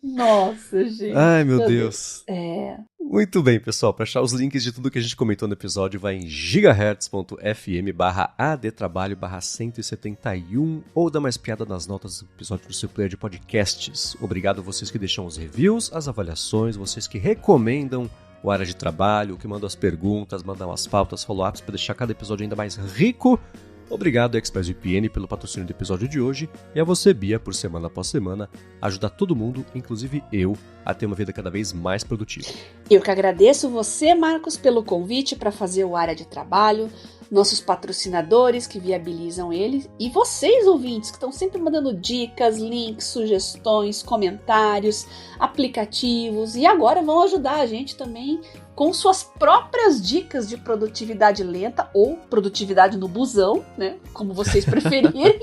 Nossa, gente. Ai, meu Deus. É. Muito bem, pessoal. Para achar os links de tudo que a gente comentou no episódio, vai em gigahertz.fm/adtrabalho/171 ou dá mais piada nas notas do episódio do seu player de podcasts. Obrigado a vocês que deixam os reviews, as avaliações, vocês que recomendam o Área de Trabalho, que mandam as perguntas, mandam as pautas, follow-ups para deixar cada episódio ainda mais rico. Obrigado, ExpressVPN, pelo patrocínio do episódio de hoje e a você, Bia, por semana após semana ajudar todo mundo, inclusive eu, a ter uma vida cada vez mais produtiva. Eu que agradeço você, Marcos, pelo convite para fazer o Área de Trabalho, nossos patrocinadores que viabilizam ele e vocês, ouvintes, que estão sempre mandando dicas, links, sugestões, comentários, aplicativos e agora vão ajudar a gente também com suas próprias dicas de produtividade lenta ou produtividade no busão, né? Como vocês preferirem.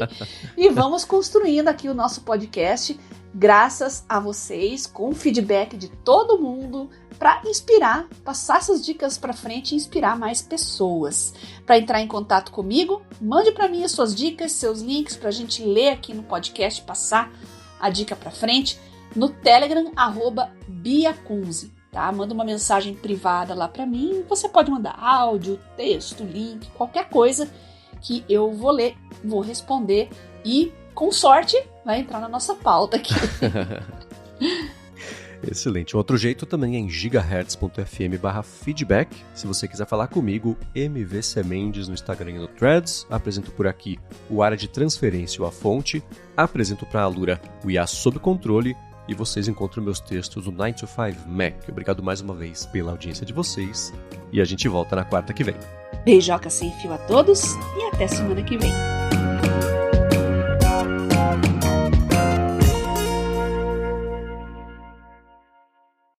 E vamos construindo aqui o nosso podcast graças a vocês, com o feedback de todo mundo, para inspirar, passar essas dicas para frente e inspirar mais pessoas. Para entrar em contato comigo, mande para mim as suas dicas, seus links para a gente ler aqui no podcast, passar a dica para frente no Telegram @biacunze. Tá? Manda uma mensagem privada lá para mim. Você pode mandar áudio, texto, link, qualquer coisa que eu vou ler, vou responder e, com sorte, vai entrar na nossa pauta aqui. Excelente. Um outro jeito também é em gigahertz.fm/feedback. Se você quiser falar comigo, MVC Mendes no Instagram e no Threads. Apresento por aqui o Área de Transferência ou a Fonte. Apresento para a Alura o IA Sob Controle. E vocês encontram meus textos no 9 to 5 Mac. Obrigado mais uma vez pela audiência de vocês. E a gente volta na quarta que vem. Beijoca sem fio a todos e até semana que vem.